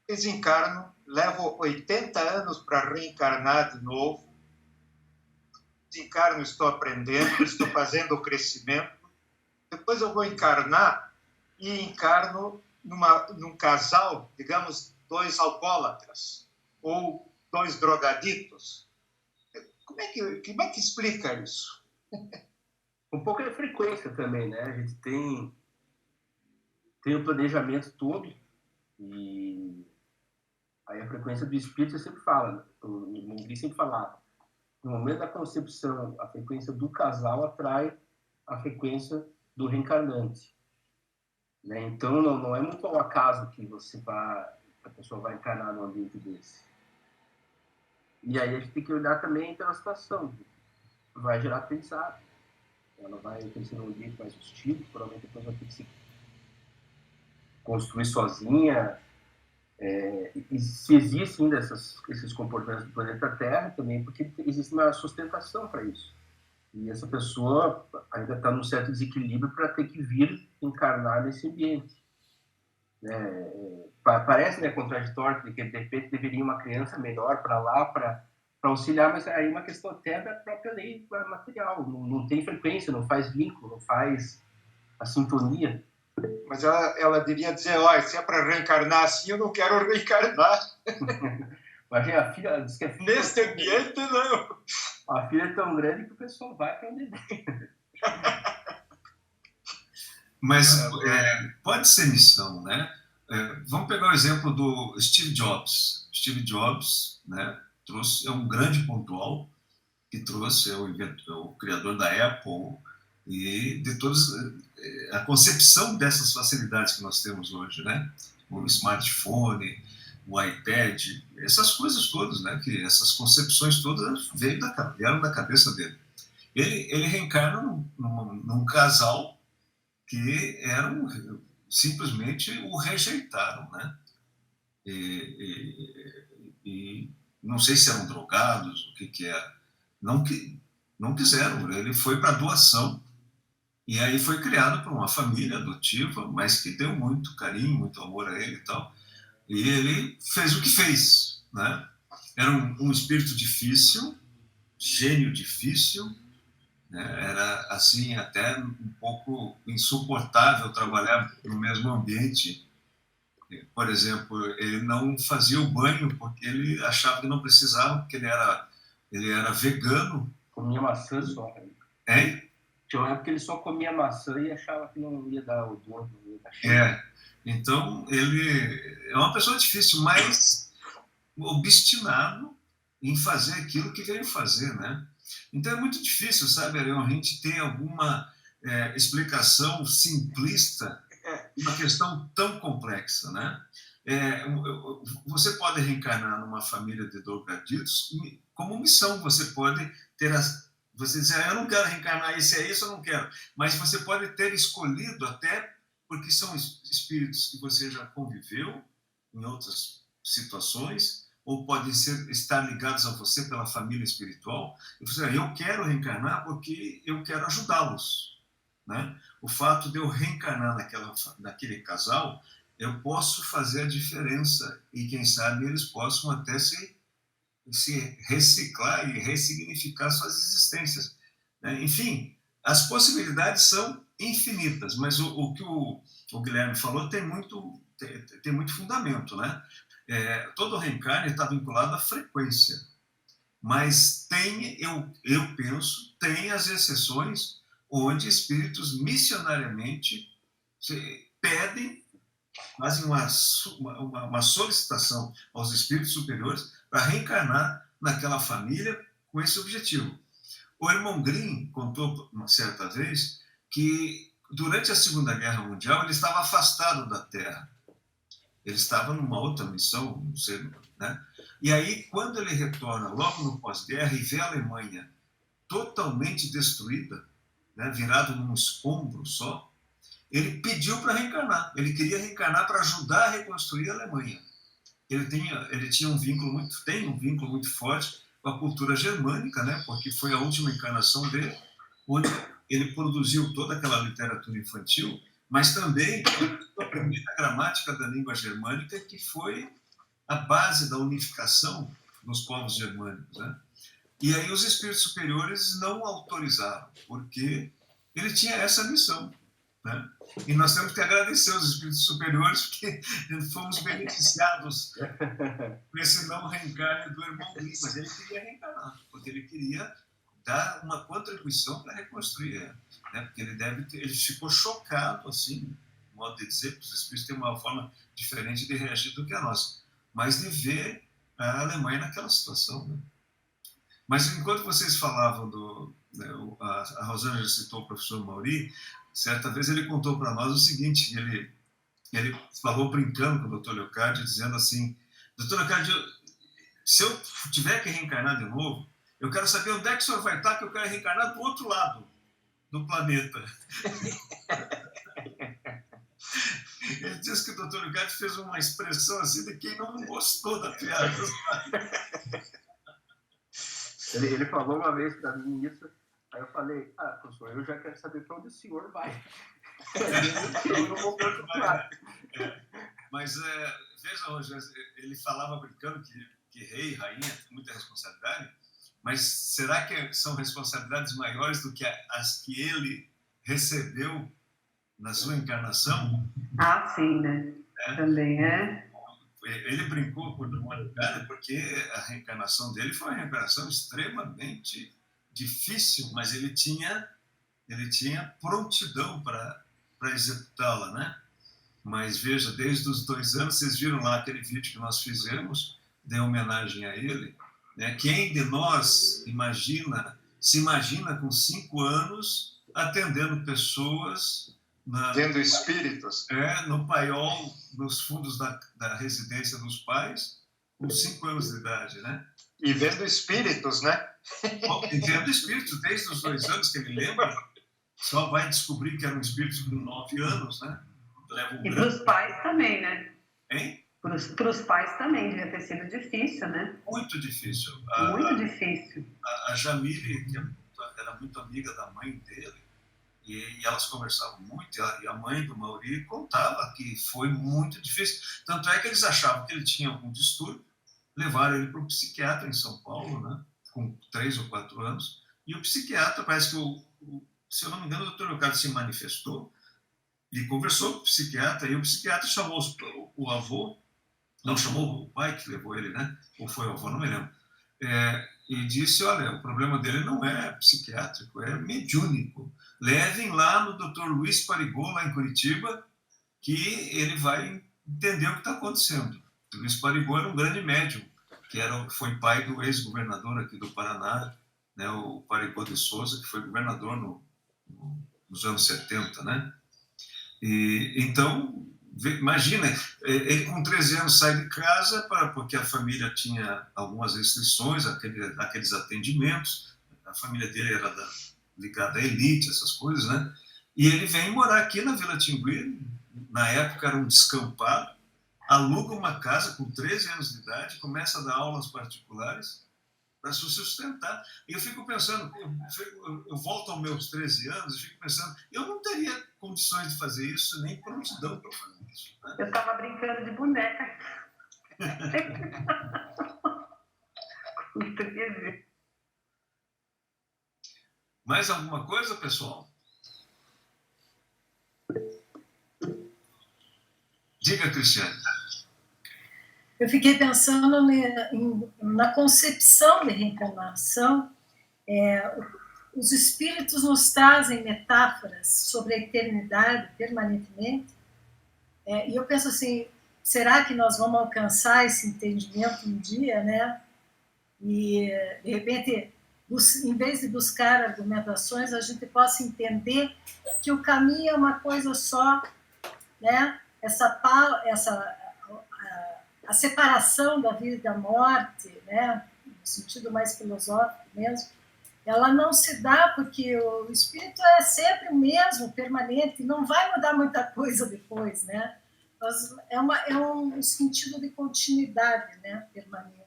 Desencarno, levo 80 anos para reencarnar de novo. Desencarno, estou aprendendo, estou fazendo o crescimento. Depois eu vou encarnar e encarno num casal, digamos, 2 alcoólatras ou 2 drogaditos. Como é que explica isso? Um pouco de frequência também, né? A gente tem o planejamento todo e aí a frequência do espírito eu sempre falo, né? O Mungui sempre falava. No momento da concepção, a frequência do casal atrai a frequência do reencarnante, né? Então não é muito ao acaso que a pessoa vai encarnar num ambiente desse. E aí a gente tem que olhar também pela situação. Vai gerar aprendizado. Ela vai crescer num ambiente mais hostil, provavelmente depois vai ter que se construir sozinha. E se existem ainda esses comportamentos do planeta Terra também, porque existe uma sustentação para isso. E essa pessoa ainda está num certo desequilíbrio para ter que vir encarnar nesse ambiente. Parece, né, contraditório, porque de repente deveria uma criança melhor para lá, para para auxiliar, mas aí uma questão até da própria lei material, não tem frequência, não faz vínculo, não faz a sintonia. Mas ela devia dizer, olha, se é para reencarnar assim, eu não quero reencarnar. Mas a filha diz que a filha, neste ambiente, não. A filha é tão grande que o pessoal vai para onde vem. Mas pode ser missão, né? Vamos pegar o exemplo do Steve Jobs. Steve Jobs, né, é um grande pontual que trouxe, é o criador da Apple e de todas a concepção dessas facilidades que nós temos hoje, né? O smartphone, o iPad, essas coisas todas, né? Que essas concepções todas vieram da cabeça dele. Ele reencarna num casal que simplesmente o rejeitaram, né? E não sei se eram drogados, o que era. Não quiseram, ele foi para doação. E aí foi criado por uma família adotiva, mas que deu muito carinho, muito amor a ele e tal. E ele fez o que fez, né? Era um espírito difícil, gênio difícil, né? Era assim até um pouco insuportável trabalhar no mesmo ambiente. Por exemplo, ele não fazia o banho porque ele achava que não precisava, porque ele era vegano. Comia maçã só. Hein? Tinha uma época que ele só comia maçã e achava que não ia dar odor, não ia dar cheiro. Então, ele é uma pessoa difícil, mas obstinado em fazer aquilo que veio fazer, né? Então, é muito difícil, sabe, Ariel, a gente ter alguma explicação simplista de uma questão tão complexa, né? Você pode reencarnar numa família de drogaditos como missão, você pode ter você dizer, eu não quero reencarnar, esse é isso, eu não quero. Mas você pode ter escolhido até porque são espíritos que você já conviveu em outras situações, ou podem estar ligados a você pela família espiritual. E você diz, eu quero reencarnar porque eu quero ajudá-los, né? O fato de eu reencarnar naquele casal, eu posso fazer a diferença e, quem sabe, eles possam até se reciclar e ressignificar suas existências, né? Enfim, as possibilidades são infinitas, mas o que o Guilherme falou tem muito fundamento, né? Todo reencarne está vinculado à frequência, mas eu penso, tem as exceções onde espíritos missionariamente pedem, fazem uma solicitação aos espíritos superiores para reencarnar naquela família com esse objetivo. O irmão Grimm contou uma certa vez que durante a Segunda Guerra Mundial ele estava afastado da Terra. Ele estava numa outra missão, não sei, né? E aí, quando ele retorna logo no pós-guerra e vê a Alemanha totalmente destruída, né, virado num escombro só, ele pediu para reencarnar. Ele queria reencarnar para ajudar a reconstruir a Alemanha. Ele tinha um vínculo muito forte com a cultura germânica, né? Porque foi a última encarnação dele, onde ele produziu toda aquela literatura infantil, mas também a primeira gramática da língua germânica, que foi a base da unificação dos povos germânicos, né? E aí os espíritos superiores não autorizaram, porque ele tinha essa missão, né? E nós temos que agradecer aos espíritos superiores, porque fomos beneficiados por esse não reencarne do irmão Grimm, mas ele queria reencarnar, porque ele queria dar uma contribuição para reconstruir, né? Porque ele ficou chocado, assim, modo de dizer, que os espíritos têm uma forma diferente de reagir do que a nossa, mas de ver a Alemanha naquela situação, né? Mas enquanto vocês falavam a Rosana já citou o professor Mauri, certa vez ele contou para nós o seguinte, ele falou brincando com o Dr. Leocádio, dizendo assim, Dr. Leocádio, se eu tiver que reencarnar de novo, eu quero saber onde é que o senhor vai estar, que eu quero reencarnar do outro lado do planeta. Ele disse que o Dr. Leocádio fez uma expressão assim de quem não gostou da piada. Ele falou uma vez para mim isso, aí eu falei, professor, eu já quero saber para onde o senhor vai. Eu não vou perguntar. Mas, veja, Rogério, ele falava brincando que que rei, rainha, tem muita responsabilidade, mas será que são responsabilidades maiores do que as que ele recebeu na sua encarnação? Ah, sim, né? Também é. Ele brincou com o demônio cara porque a reencarnação dele foi uma reencarnação extremamente difícil, mas ele tinha prontidão para executá-la, né? Mas veja, desde os 2 anos, vocês viram lá aquele vídeo que nós fizemos, de homenagem a ele, né? Quem de nós se imagina com 5 anos atendendo pessoas vendo espíritos, no paiol, nos fundos da residência dos pais, com 5 anos de idade, né? E vendo espíritos, né? E vendo espíritos desde os 2 anos, que ele lembra, só vai descobrir que eram espíritos com 9 anos, né? E para os pais também, né? Hein? Para os pais também devia ter sido difícil, né? Muito difícil. Muito difícil. A Jamile, que era muito amiga da mãe dele, e elas conversavam muito, e a mãe do Mauri contava que foi muito difícil. Tanto é que eles achavam que ele tinha algum distúrbio, levaram ele para o psiquiatra em São Paulo, né? Com 3 ou 4 anos, e o psiquiatra, parece que, se eu não me engano, o Dr. Leocádio se manifestou e conversou com o psiquiatra, e o psiquiatra chamou o avô, não chamou o pai que levou ele, né? Ou foi o avô, não me lembro. E disse, olha, o problema dele não é psiquiátrico, é mediúnico. Levem lá no Dr. Luiz Parigô, lá em Curitiba, que ele vai entender o que está acontecendo. O Luiz Parigô era um grande médium, que foi pai do ex-governador aqui do Paraná, né, o Parigô de Souza, que foi governador nos anos 70, né? E, então, imagina, ele com 13 anos sai de casa porque a família tinha algumas restrições, aqueles atendimentos, a família dele era ligada à elite, essas coisas, né? E ele vem morar aqui na Vila Tingui, na época era um descampado, aluga uma casa com 13 anos de idade, começa a dar aulas particulares para se sustentar. E eu fico pensando, eu volto aos meus 13 anos e fico pensando, eu não teria condições de fazer isso, nem prontidão para fazer isso. Né? Eu estava brincando de boneca. Com 13. Mais alguma coisa, pessoal? Diga, Cristiane. Eu fiquei pensando na concepção de reencarnação. Os espíritos nos trazem metáforas sobre a eternidade permanentemente. E eu penso assim, será que nós vamos alcançar esse entendimento um dia, né? E, de repente, em vez de buscar argumentações, a gente possa entender que o caminho é uma coisa só, né? A separação da vida e da morte, né? No sentido mais filosófico mesmo, ela não se dá porque o espírito é sempre o mesmo, permanente, não vai mudar muita coisa depois, né? Mas é um sentido de continuidade, né? Permanente.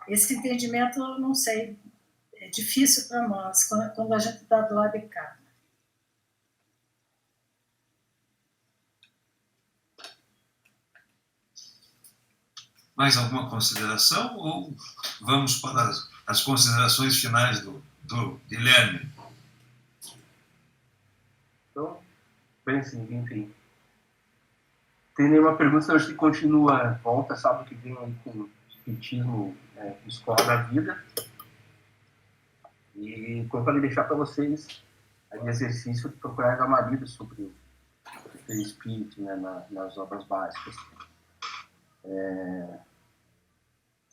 Esse entendimento, não sei, é difícil para nós, quando a gente está do lado de cá. Mais alguma consideração ou vamos para as considerações finais do Guilherme? Então, bem, sim, enfim. Tem nenhuma pergunta, a gente continua, volta sábado que vem aí com o espiritismo, escola da vida. E como eu falei, deixar para vocês aí exercício de procurar dar uma lida sobre o espírito, né, nas obras básicas.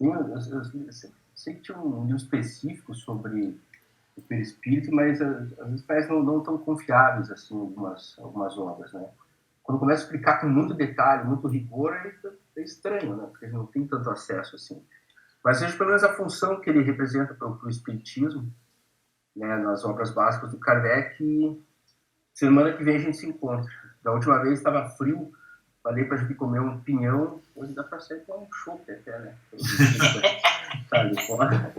Eu sei que tinha um livro específico sobre o perispírito, mas às vezes parece não tão confiáveis assim algumas obras, né? Quando começa a explicar com muito detalhe, muito rigor, é estranho, né? Porque não tem tanto acesso assim. Mas vejo pelo menos a função que ele representa para o espiritismo, né, nas obras básicas do Kardec. E semana que vem a gente se encontra. Da última vez estava frio. Falei para a gente comer um pinhão, hoje dá para ser um chope até, né? Tá ali fora.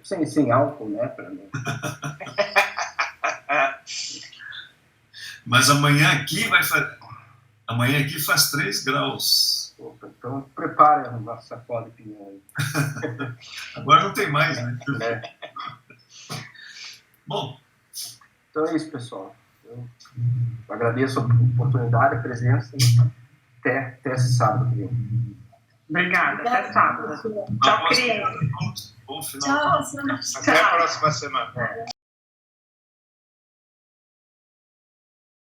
Sem álcool, né? Para mim. Mas amanhã aqui Amanhã aqui faz 3 graus. Opa, então prepare a nossa sacola de pinhão aí. Agora não tem mais, né? Bom. Então é isso, pessoal. Eu agradeço a oportunidade, a presença. Até esse sábado. Obrigada. Até sábado. Tchau, Cris. Bom final. Tchau, Até a próxima semana.